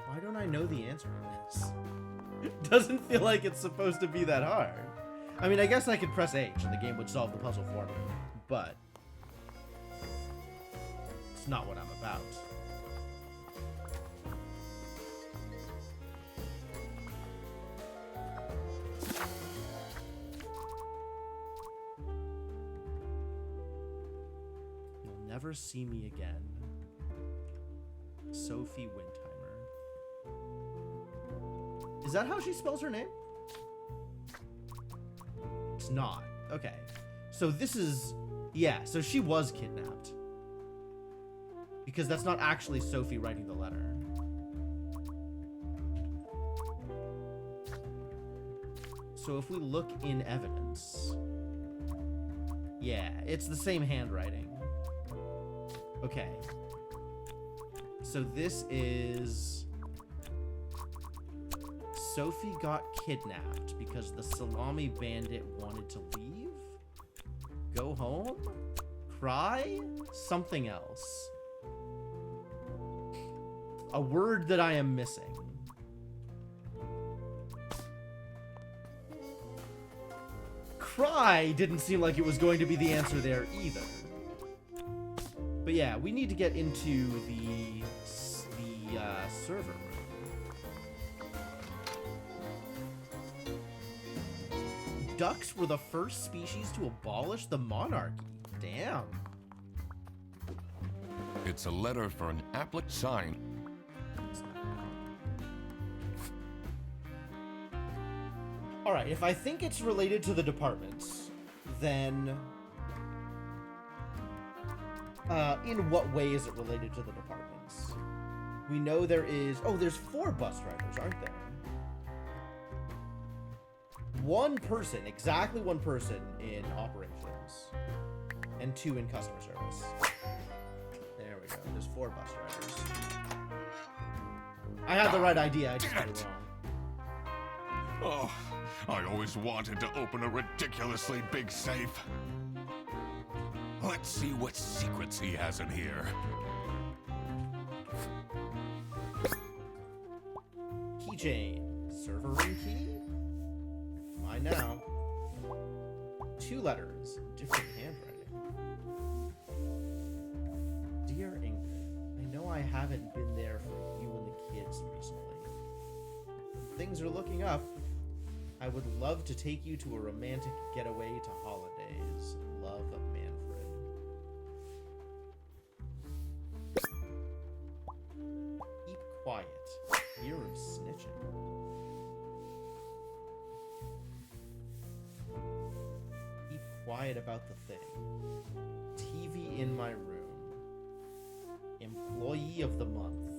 Why don't I know the answer to this? It doesn't feel like it's supposed to be that hard. I mean, I guess I could press H and the game would solve the puzzle for me, but it's not what I'm about. You'll never see me again. Sophie Windheimer. Is that how she spells her name? It's not. Okay. So this is... Yeah, so she was kidnapped. Because that's not actually Sophie writing the letter. So if we look in evidence... Yeah, it's the same handwriting. Okay. So this is... Sophie got kidnapped because the salami bandit wanted to leave? Go home? Cry? Something else. A word that I am missing. Cry didn't seem like it was going to be the answer there either. But yeah, we need to get into the server room. Ducks were the first species to abolish the monarchy. Damn. It's a letter for an applet sign. Alright, if I think it's related to the departments, then... in what way is it related to the departments? We know there is... Oh, there's 4 bus drivers, aren't there? One person, exactly one person in operations, and 2 in customer service. There we go. There's 4 bus drivers. I had the right idea, I just got it wrong. Oh, I always wanted to open a ridiculously big safe. Let's see what secrets he has in here. Keychain. Server room key? Mine now. 2 letters. Different handwriting. Dear Ingrid, I know I haven't been there for you and the kids recently. Things are looking up. I would love to take you to a romantic getaway to holidays. Love, Manfred. Keep quiet. Fear of snitching. Keep quiet about the thing. TV in my room. Employee of the month.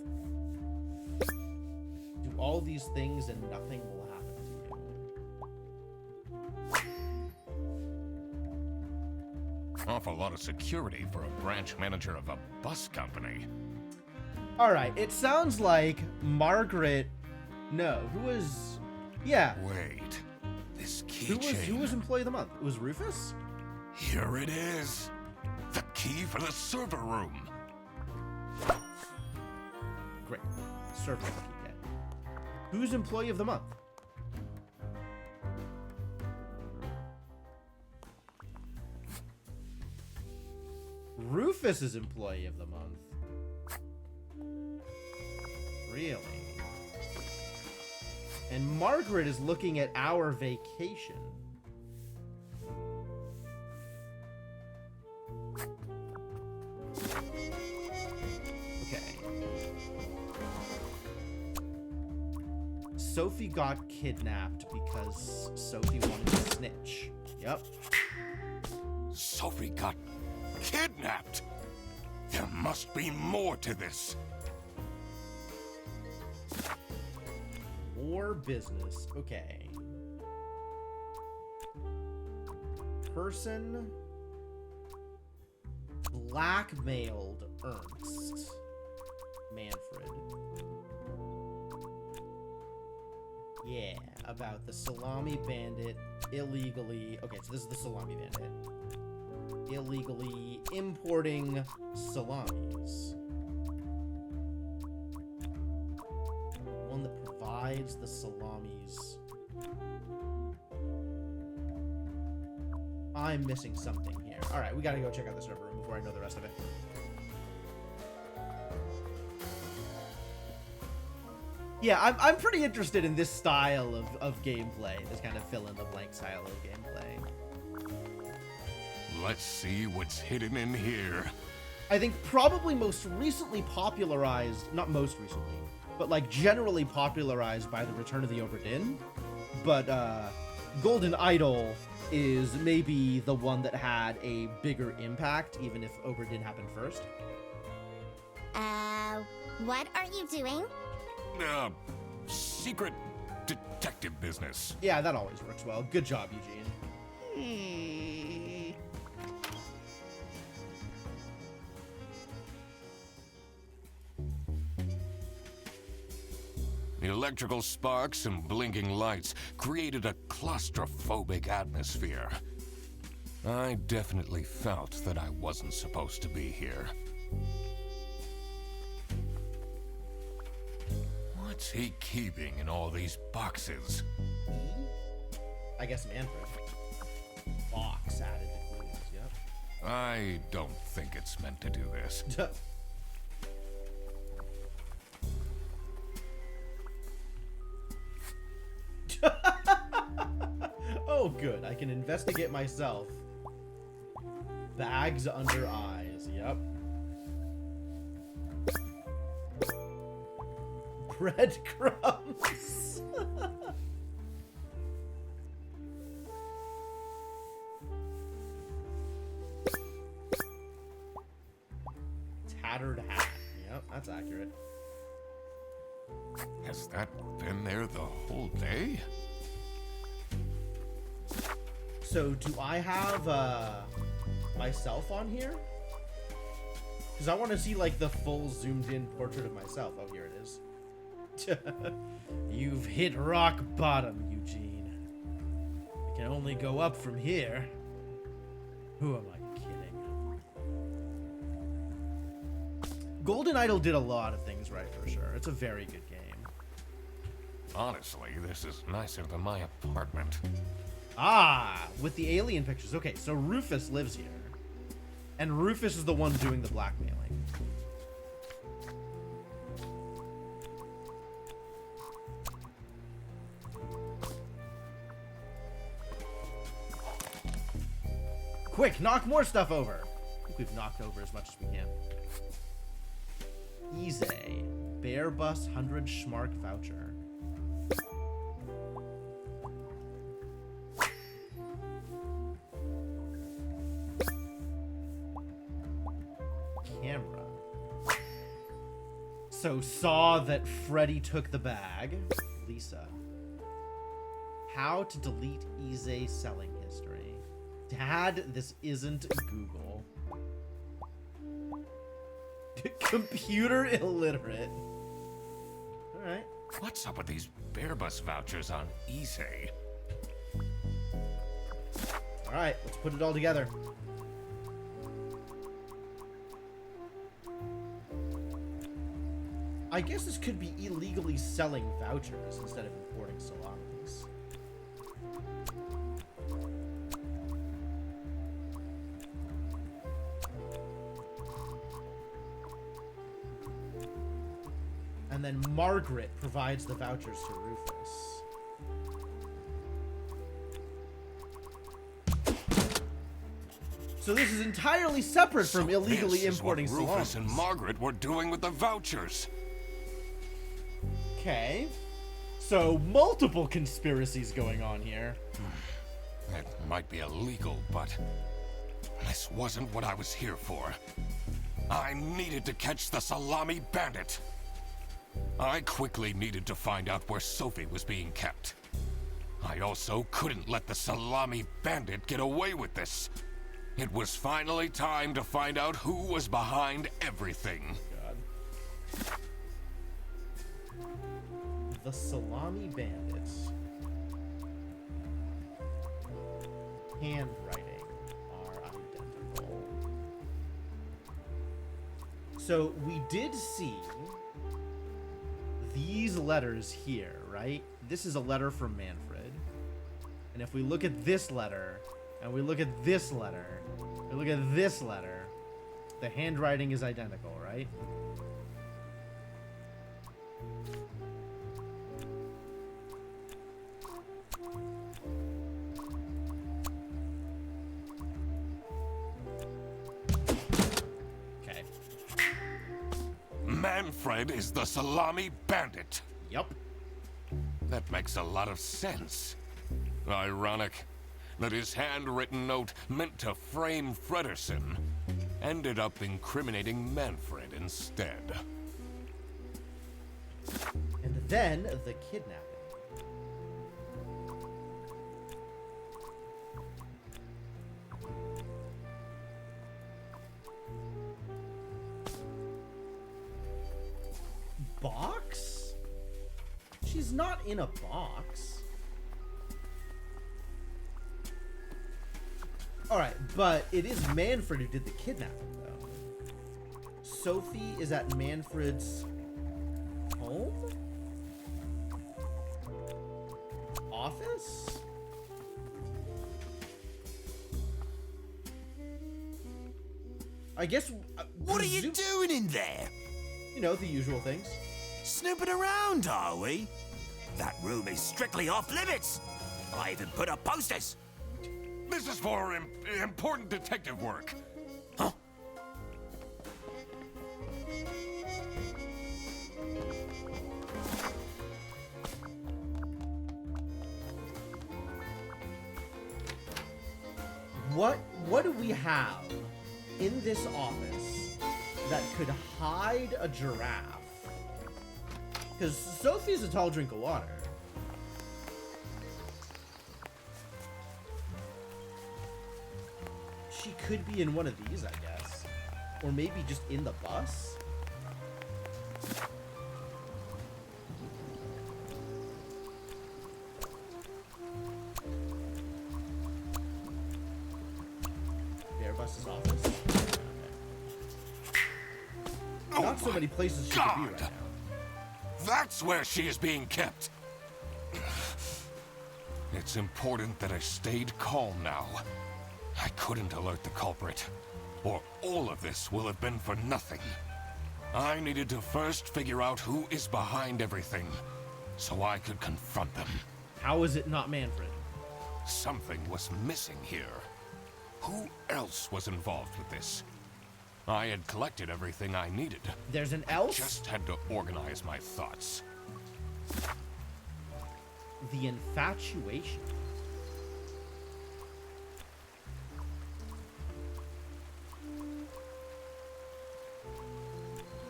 Do all these things and nothing will happen to you. Awful lot of security for a branch manager of a bus company. Alright, it sounds like Margaret... No, who was... Yeah. Wait, this keychain... Who was employee of the month? It was Rufus? Here it is. The key for the server room. Great. Server room key get. Who's employee of the month? Rufus is employee of the month. Really? And Margaret is looking at our vacation. Okay. Sophie got kidnapped because Sophie wanted to snitch. Yep. Sophie got kidnapped. There must be more to this. More business. Okay. Person blackmailed Ernst. Manfred. Yeah, about the salami bandit illegally... Okay, so this is the salami bandit. Illegally importing salamis. One that provides the salamis. I'm missing something here. Alright, we gotta go check out the server room before I know the rest of it. Yeah, I'm pretty interested in this style of gameplay, this kind of fill-in-the-blank style of gameplay. Let's see what's hidden in here. I think probably most recently popularized, not most recently, but like generally popularized by the Return of the Obra Dinn. But Golden Idol is maybe the one that had a bigger impact, even if Obra Dinn happened first. What are you doing? Secret detective business. Yeah, that always works well. Good job, Eugene. The electrical sparks and blinking lights created a claustrophobic atmosphere. I definitely felt that I wasn't supposed to be here. What's he keeping in all these boxes? I guess Manfred. Box added to clues, yep. I don't think it's meant to do this. Oh, good. I can investigate myself. Bags under eyes, yep. Breadcrumbs. Tattered hat. Yep, that's accurate. Has that been there the whole day? So, do I have myself on here? Because I want to see like the full zoomed in portrait of myself. Oh, here it is. You've hit rock bottom, Eugene. It can only go up from here. Who am I kidding? Golden Idol did a lot of things right for sure. It's a very good game. Honestly, this is nicer than my apartment. Ah, with the alien pictures. Okay, so Rufus lives here. And Rufus is the one doing the blackmailing. Quick, knock more stuff over. I think we've knocked over as much as we can. Easy. Bear Bus 100 Schmark voucher. Camera. So saw that Freddy took the bag. Lisa. How to delete Ize selling history. Dad, this isn't Google. Computer illiterate. Alright. What's up with these Bear Bus vouchers on eBay? Alright, let's put it all together. I guess this could be illegally selling vouchers instead of importing salamis. And then Margaret provides the vouchers to Rufus. So this is entirely separate from illegally This is importing what Rufus and salamis. Margaret were doing with the vouchers. Okay. So multiple conspiracies going on here. It might be illegal, but this wasn't what I was here for. I needed to catch the Salami Bandit. I quickly needed to find out where Sophie was being kept. I also couldn't let the Salami Bandit get away with this. It was finally time to find out who was behind everything. God. the Salami Bandits handwriting are identical. So we did see these letters here, right? This is a letter from Manfred. And if we look at this letter, and we look at this letter, and look at this letter, the handwriting is identical, right? Okay. Manfred is the Salami Bandit. Yep. That makes a lot of sense. Ironic that his handwritten note meant to frame Fredersen ended up incriminating Manfred instead. And then the kidnapping. Box? She's not in a box. Alright, but it is Manfred who did the kidnapping, though. Sophie is at Manfred's home? Office? I guess... What are you doing in there? You know, the usual things. Snooping around, are we? That room is strictly off limits. I even put up posters. This is for important detective work. Huh? What do we have in this office that could hide a giraffe? Because Sophie's a tall drink of water. She could be in one of these, I guess. Or maybe just in the bus? Airbus's office? Okay. Not so many places she could be right now. That's where she is being kept. It's important that I stayed calm now. I couldn't alert the culprit, or all of this will have been for nothing. I needed to first figure out who is behind everything, so I could confront them. How is it not Manfred? Something was missing here. Who else was involved with this? I had collected everything I needed. There's an else? Just had to organize my thoughts. The infatuation.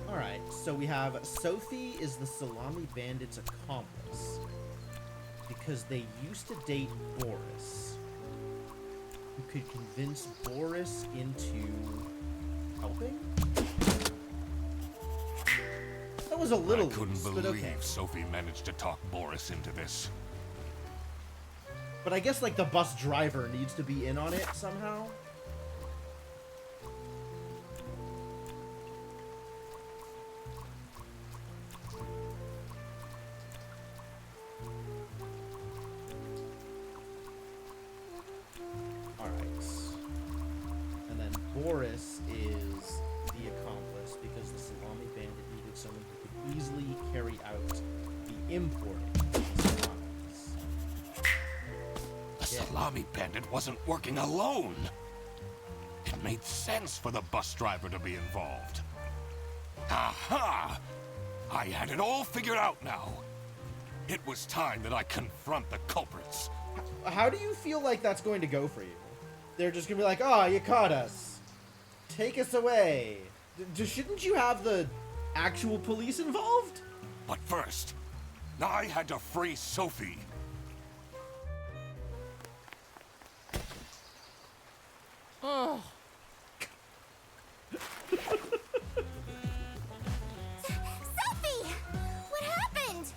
Alright, so we have Sophie is the Salami Bandit's accomplice because they used to date Boris, who could convince Boris into helping? That was a little I couldn't loose, believe but okay. Sophie managed to talk Boris into this. But I guess like the bus driver needs to be in on it somehow. Boris is the accomplice because the Salami Bandit needed someone who could easily carry out the importing of the salamis. The Salami Bandit wasn't working alone. It made sense for the bus driver to be involved. Aha! I had it all figured out now. It was time that I confront the culprits. How do you feel like that's going to go for you? They're just gonna be like, "Oh, you caught us. Take us away." Shouldn't you have the actual police involved? But first, I had to free Sophie. Oh. Sophie! What happened?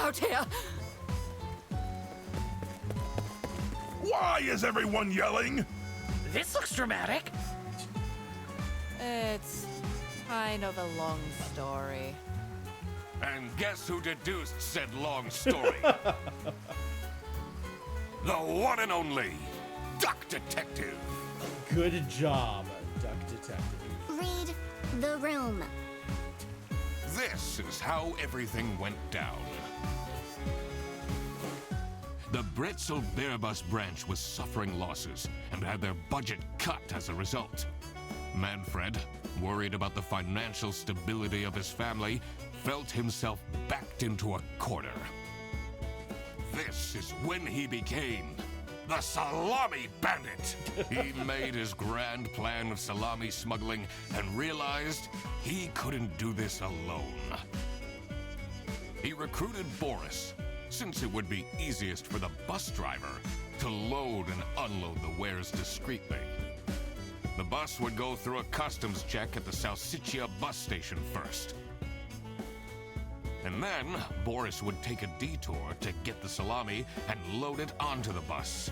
out here! Why is everyone yelling? This looks dramatic. It's kind of a long story. And guess who deduced said long story? The one and only Duck Detective. Good job, Duck Detective. Read the room. This is how everything went down. The Bretzel Bearbus branch was suffering losses and had their budget cut as a result. Manfred, worried about the financial stability of his family, felt himself backed into a corner. This is when he became the Salami Bandit. He made his grand plan of salami smuggling and realized he couldn't do this alone. He recruited Boris, since it would be easiest for the bus driver to load and unload the wares discreetly. The bus would go through a customs check at the Salsiccia bus station first. And then, Boris would take a detour to get the salami and load it onto the bus.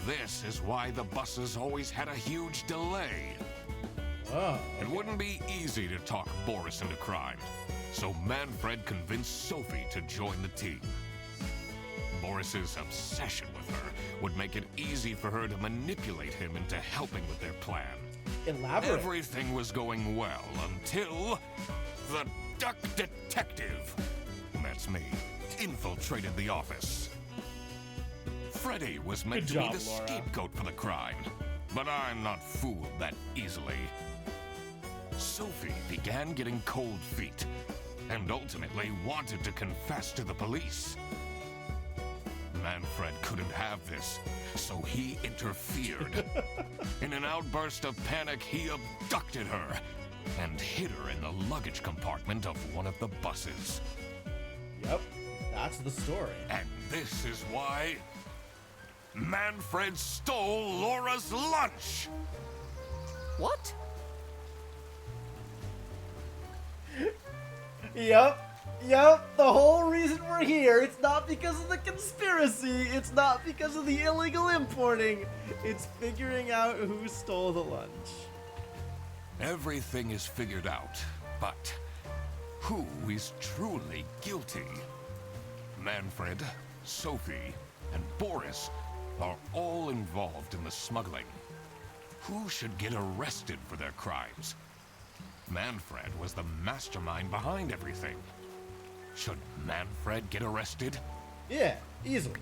This is why the buses always had a huge delay. Oh. It wouldn't be easy to talk Boris into crime, so Manfred convinced Sophie to join the team. Boris's obsession with her would make it easy for her to manipulate him into helping with their plan. Elaborate. Everything was going well until the Duck Detective, that's me, infiltrated the office. Freddy was meant Good to job, be the Laura. scapegoat for the crime, but I'm not fooled that easily. Sophie began getting cold feet and ultimately wanted to confess to the police. Manfred couldn't have this, so he interfered. In an outburst of panic, he abducted her and hid her in the luggage compartment of one of the buses. Yep, that's the story. And this is why Manfred stole Laura's lunch. What? Yep, the whole reason we're here, it's not because of the conspiracy, it's not because of the illegal importing, it's figuring out who stole the lunch. Everything is figured out, but who is truly guilty? Manfred, Sophie, and Boris are all involved in the smuggling. Who should get arrested for their crimes? Manfred was the mastermind behind everything. Should Manfred get arrested? Yeah, easily.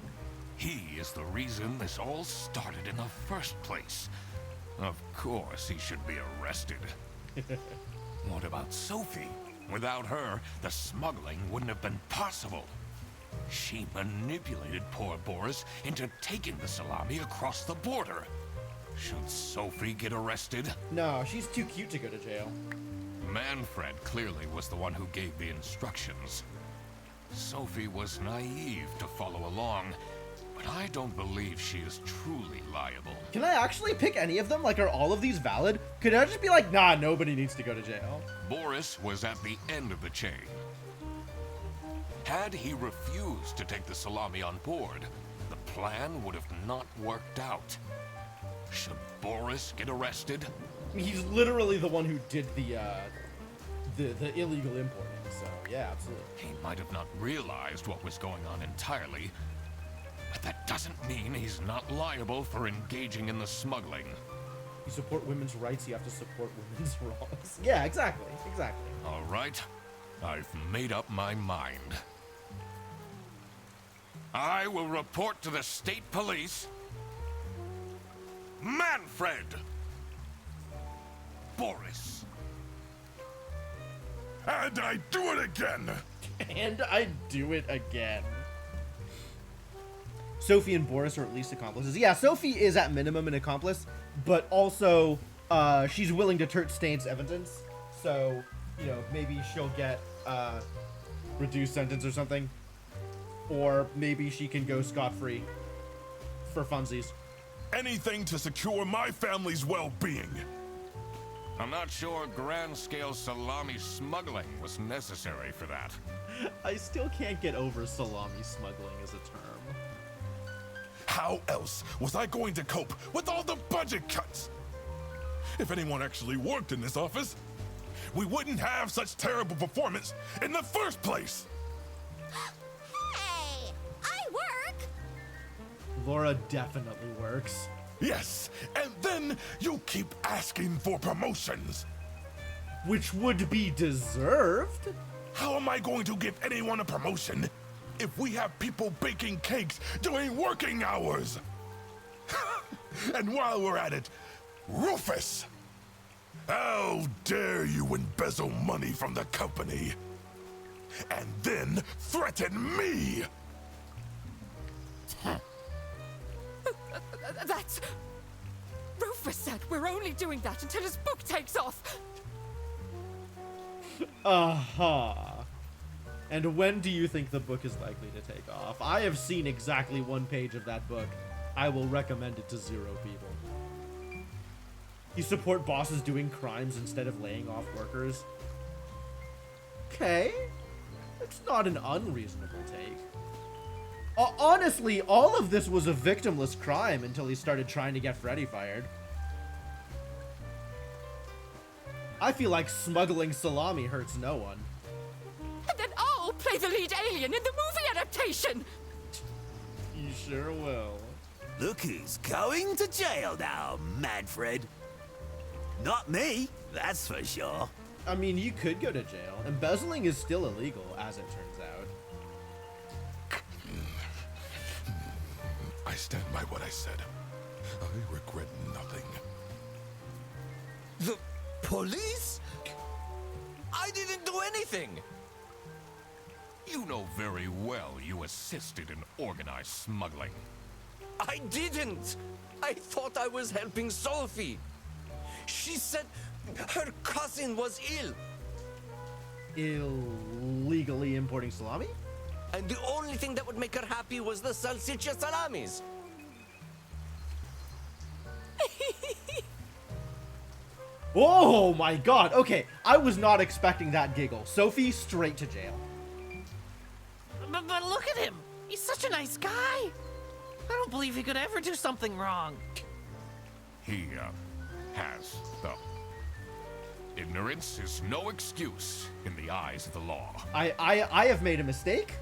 He is the reason this all started in the first place. Of course he should be arrested. What about Sophie? Without her, the smuggling wouldn't have been possible. She manipulated poor Boris into taking the salami across the border. Should Sophie get arrested? No, she's too cute to go to jail. Manfred clearly was the one who gave the instructions. Sophie was naive to follow along, but I don't believe she is truly liable. Can I actually pick any of them? Like, are all of these valid? Could I just be like, nah, nobody needs to go to jail? Boris was at the end of the chain. Had he refused to take the salami on board, the plan would have not worked out. Should Boris get arrested? He's literally the one who did the illegal importing, so yeah, absolutely. He might have not realized what was going on entirely, but that doesn't mean he's not liable for engaging in the smuggling. You support women's rights, you have to support women's wrongs. Yeah, exactly. All right, I've made up my mind. I will report to the state police. Manfred! Boris. And I do it again! And I do it again. Sophie and Boris are at least accomplices. Yeah, Sophie is at minimum an accomplice, but also she's willing to turn Stain's evidence. So, you know, maybe she'll get reduced sentence or something. Or maybe she can go scot-free for funsies. Anything to secure my family's well-being. I'm not sure grand-scale salami smuggling was necessary for that. I still can't get over salami smuggling as a term. How else was I going to cope with all the budget cuts? If anyone actually worked in this office, we wouldn't have such terrible performance in the first place. Hey, I work. Laura definitely works. Yes, and then you keep asking for promotions. Which would be deserved. How am I going to give anyone a promotion if we have people baking cakes during working hours? And while we're at it, Rufus! How dare you embezzle money from the company? And then threaten me! That's... Rufus said we're only doing that until his book takes off. And when do you think the book is likely to take off? I have seen exactly one page of that book. I will recommend it to 0 people. You support bosses doing crimes instead of laying off workers? Okay. It's not an unreasonable take. Honestly, all of this was a victimless crime until he started trying to get Freddy fired. I feel like smuggling salami hurts no one. And then I'll play the lead alien in the movie adaptation! You sure will. Look who's going to jail now, Manfred. Not me, that's for sure. I mean, you could go to jail. Embezzling is still illegal, as it turns out. I stand by what I said. I regret nothing. The police? I didn't do anything! You know very well you assisted in organized smuggling. I didn't! I thought I was helping Sophie. She said her cousin was ill. Illegally importing salami? And the only thing that would make her happy was the salsiccia salamis. Oh my god. Okay, I was not expecting that giggle. Sophie, straight to jail. But look at him. He's such a nice guy. I don't believe he could ever do something wrong. He, has, though. Ignorance is no excuse in the eyes of the law. I have made a mistake.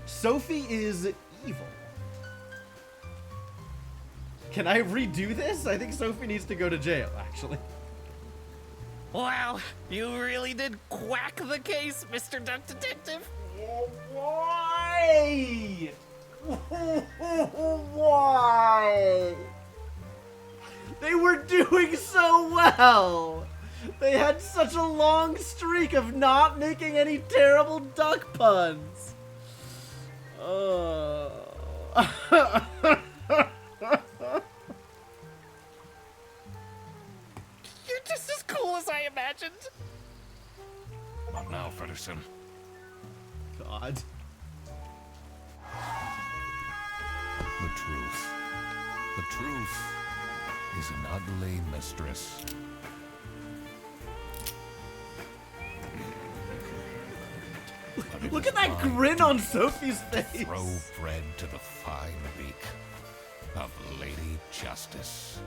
Sophie is evil. Can I redo this? I think Sophie needs to go to jail, actually. Wow, you really did quack the case, Mr. Duck Detective. Why? Why? They were doing so well. They had such a long streak of not making any terrible duck puns. You're just as cool as I imagined. Not now, Fredderson. God. The truth. The truth is an ugly mistress. But it Look is at that my grin on duty Sophie's to face. throw bread to the fine beak of Lady Justice.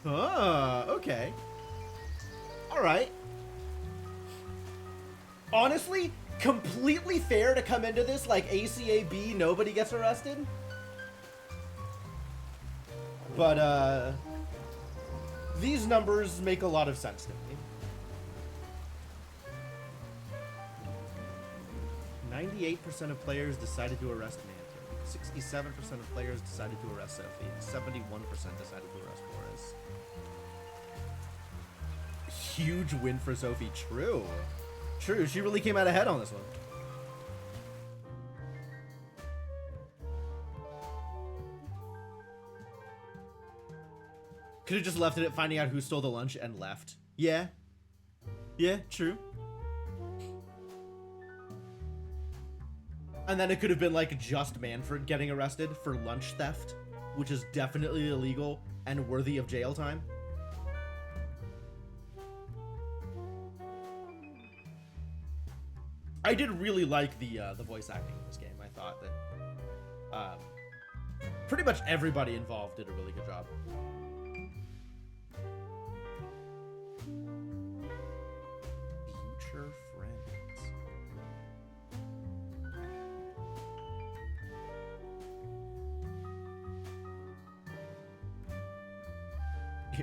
Okay. Alright. Honestly, completely fair to come into this like ACAB, nobody gets arrested. But, these numbers make a lot of sense to me. 98% of players decided to arrest Manfred. 67% of players decided to arrest Sophie. 71% decided to arrest Boris. Huge win for Sophie. True. True. She really came out ahead on this one. Could have just left it at finding out who stole the lunch and left. Yeah. Yeah, true. And then it could have been like just Manfred getting arrested for lunch theft, which is definitely illegal and worthy of jail time. I did really like the voice acting in this game. I thought that pretty much everybody involved did a really good job. Future friends.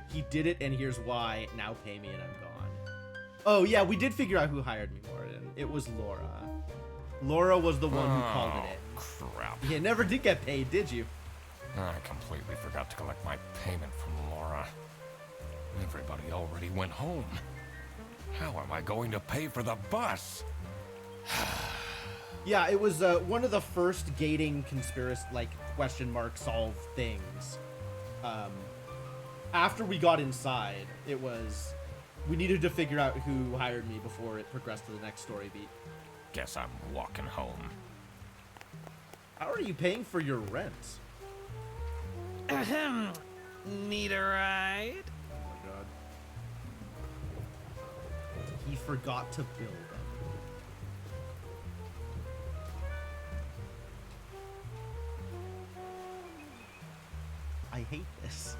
He did it, and here's why. Now pay me, and I'm gone. Oh yeah, we did figure out who hired me, Morton. It was Laura. Laura was the one who called it in. Crap. You never did get paid, did you? I completely forgot to collect my payment from Laura. Everybody already went home. How am I going to pay for the bus? Yeah, it was one of the first gating conspiracy, like, question mark solve things. After we got inside, it was... We needed to figure out who hired me before it progressed to the next story beat. Guess I'm walking home. How are you paying for your rent? Ahem. Need a ride? Oh my god. He forgot to bill them. I hate this.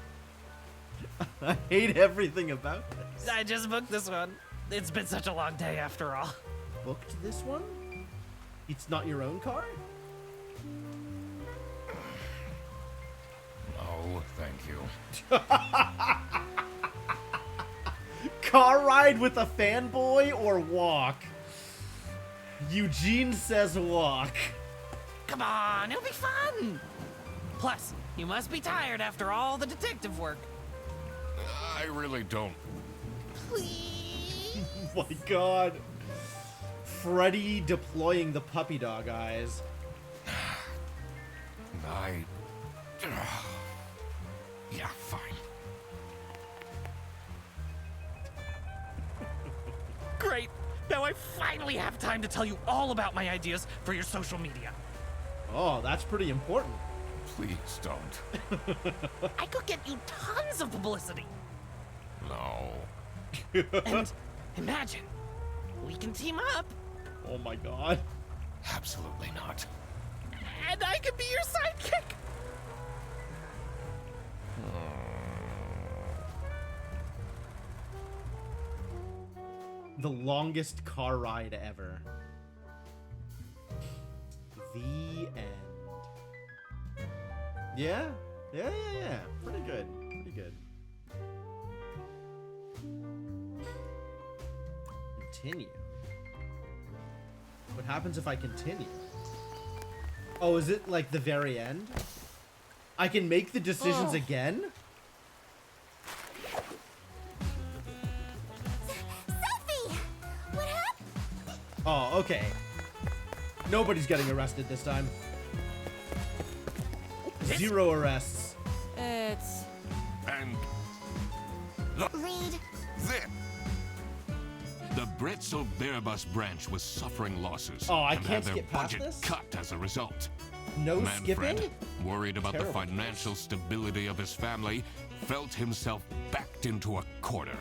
I hate everything about this. I just booked this one. It's been such a long day after all. Booked this one? It's not your own car? No, thank you. Car ride with a fanboy or walk? Eugene says walk. Come on, it'll be fun. Plus, you must be tired after all the detective work. I really don't. Please? Oh my god. Freddy deploying the puppy dog eyes. Yeah, fine. Great. Now I finally have time to tell you all about my ideas for your social media. Oh, that's pretty important. Please don't. I could get you tons of publicity. No. And imagine, we can team up, Oh my god. Absolutely not. and I could be your sidekick. The longest car ride ever. The end. Yeah? Yeah. Pretty good. Pretty good. Continue. What happens if I continue? Oh, is it like the very end? I can make the decisions again? Sophie! What happened? Oh, okay. Nobody's getting arrested this time. 0 arrests. It's... And look, Read. there. The Bretzel Bearbus branch was suffering losses. Oh, I and can't had their skip past budget this? cut as a result. No Manfred, skipping? worried about Terrible. the financial stability of his family, felt himself backed into a corner.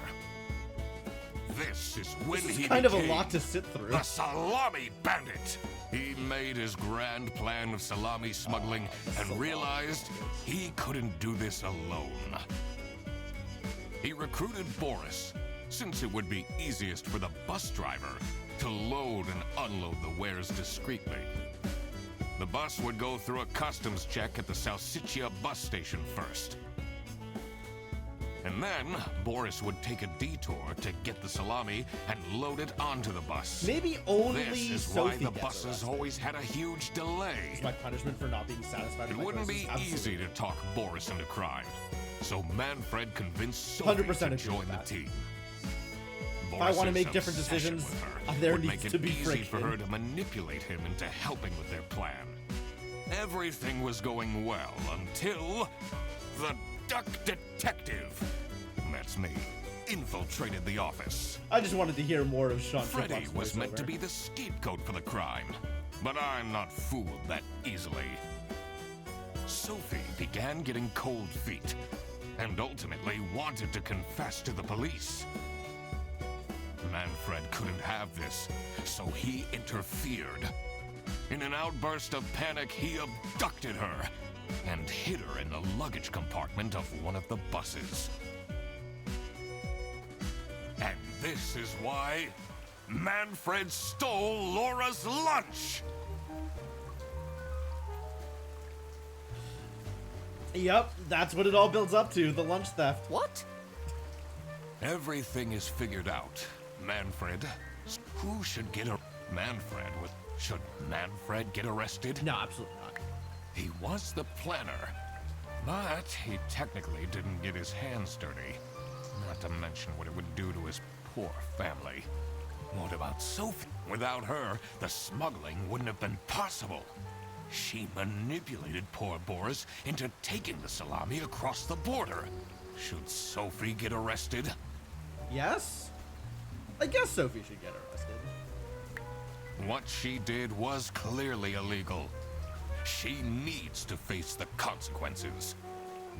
This is when This is he kind of a became lot to sit through. the Salami Bandit. He made his grand plan of salami smuggling and realized he couldn't do this alone. He recruited Boris, since it would be easiest for the bus driver to load and unload the wares discreetly. The bus would go through a customs check at the Salsiccia bus station first. And then, Boris would take a detour to get the salami and load it onto the bus. Maybe only This is Sophie why the gets buses arrested. always had a huge delay. It's my punishment for not being satisfied It with my wouldn't choices. be Absolutely. easy to talk Boris into crime, so Manfred convinced Sophie 100% to agree join with the that. team. I wanna Boris's make different obsession decisions, with her there would needs make to it be easy for friction. her to manipulate him into helping with their plan. Everything was going well until the Duck Detective, that's me, infiltrated the office. I just wanted to hear more of Sean Freddy Triplock's was meant voiceover. to be the scapegoat for the crime, but I'm not fooled that easily. Sophie began getting cold feet, and ultimately wanted to confess to the police. Manfred couldn't have this, so he interfered. In an outburst of panic, he abducted her and hid her in the luggage compartment of one of the buses. And this is why Manfred stole Laura's lunch! Yep, that's what it all builds up to, the lunch theft. What? Everything is figured out. Manfred, who should get a... Should Manfred get arrested? No, absolutely not. He was the planner, but he technically didn't get his hands dirty. Not to mention what it would do to his poor family. What about Sophie? Without her, the smuggling wouldn't have been possible. She manipulated poor Boris into taking the salami across the border. Should Sophie get arrested? Yes? I guess Sophie should get arrested. What she did was clearly illegal. She needs to face the consequences.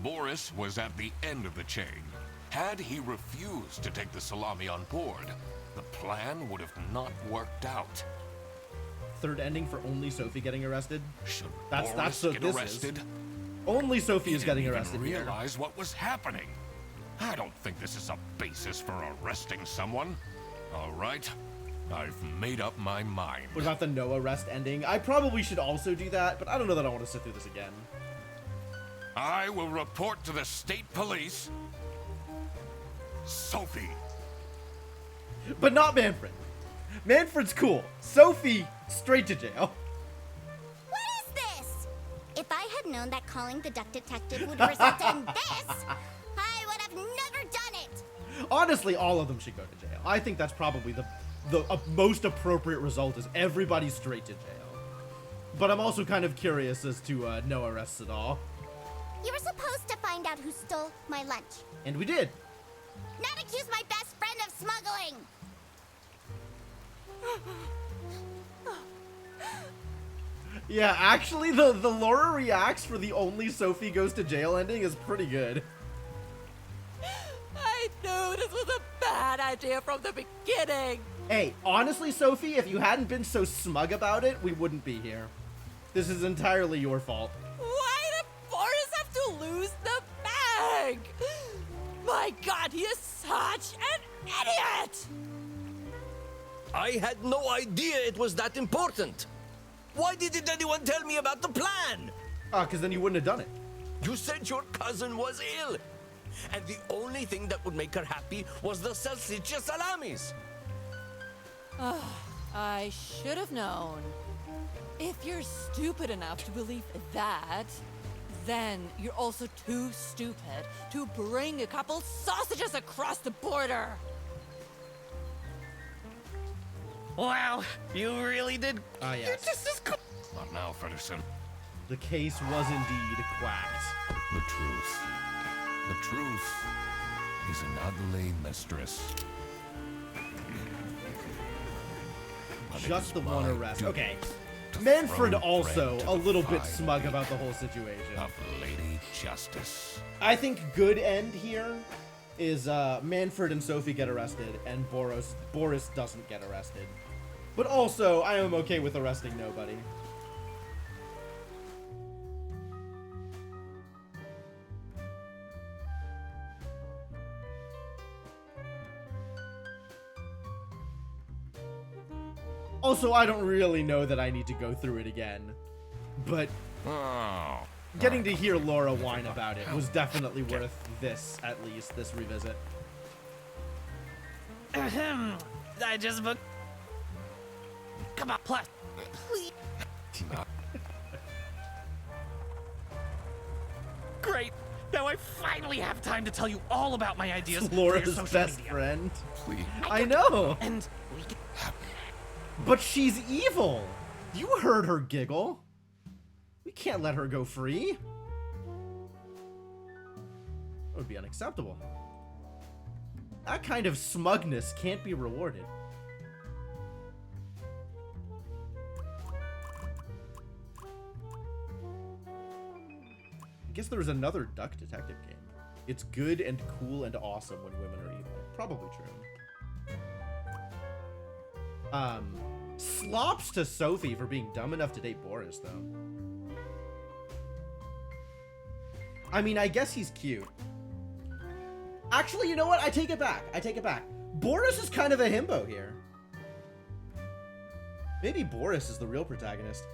Boris was at the end of the chain. Had he refused to take the salami on board, the plan would have not worked out. Third ending for only Sophie getting arrested? Should That's Boris what get this arrested? is. Only Sophie He is getting didn't arrested even here. realize what was happening. I don't think this is a basis for arresting someone. All right, I've made up my mind. What about the no arrest ending? I probably should also do that, but I don't know that I want to sit through this again. I will report to the state police. Sophie. But not Manfred. Manfred's cool. Sophie, straight to jail. What is this? If I had known that calling the duck detective would result in this, I would have never done it. Honestly, all of them should go to jail. I think that's probably the most appropriate result is everybody straight to jail. But I'm also kind of curious as to no arrests at all. You were supposed to find out who stole my lunch. And we did. Not accuse my best friend of smuggling. Yeah, actually, the Laura reacts for the only Sophie goes to jail ending is pretty good. I knew this was a bad idea from the beginning. Hey, honestly, Sophie, if you hadn't been so smug about it, we wouldn't be here. This is entirely your fault. Why did Boris have to lose the bag? My God, he is such an idiot! I had no idea it was that important. Why didn't anyone tell me about the plan? Because then you wouldn't have done it. You said your cousin was ill, and the only thing that would make her happy was the salsiccia salamis. I should have known. If you're stupid enough to believe that, then you're also too stupid to bring a couple sausages across the border. Wow, you really did. Ah, yes. You're just as cool. Not now, Fredderson. The case was indeed quacked. The truth. The truth is an ugly mistress. But it Just is the one my arrest. duty Okay. to Manfred throw also bread to a the little bit fire smug about the whole situation. of Lady Justice. I think good end here is Manfred and Sophie get arrested and Boris doesn't get arrested. But also, I am okay with arresting nobody. Also, I don't really know that I need to go through it again. But Oh. getting to hear Laura whine about it was definitely worth this, at least, this revisit. Ahem. I just booked. Come on, plus. Great. Now I finally have time to tell you all about my ideas for your Laura's social best media. friend. Please. I know, And we can... but she's evil. You heard her giggle. We can't let her go free. That would be unacceptable. That kind of smugness can't be rewarded. I guess there was another Duck Detective game. It's good and cool and awesome when women are evil. Probably true. Slops to Sophie for being dumb enough to date Boris, though. I mean, I guess he's cute. Actually, you know what? I take it back. I take it back. Boris is kind of a himbo here. Maybe Boris is the real protagonist.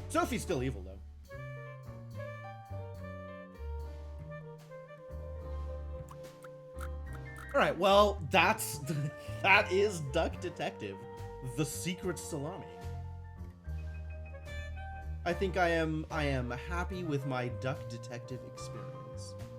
Sophie's still evil, though. Alright, well, that is Duck Detective, the Secret Salami. I think I am happy with my Duck Detective experience.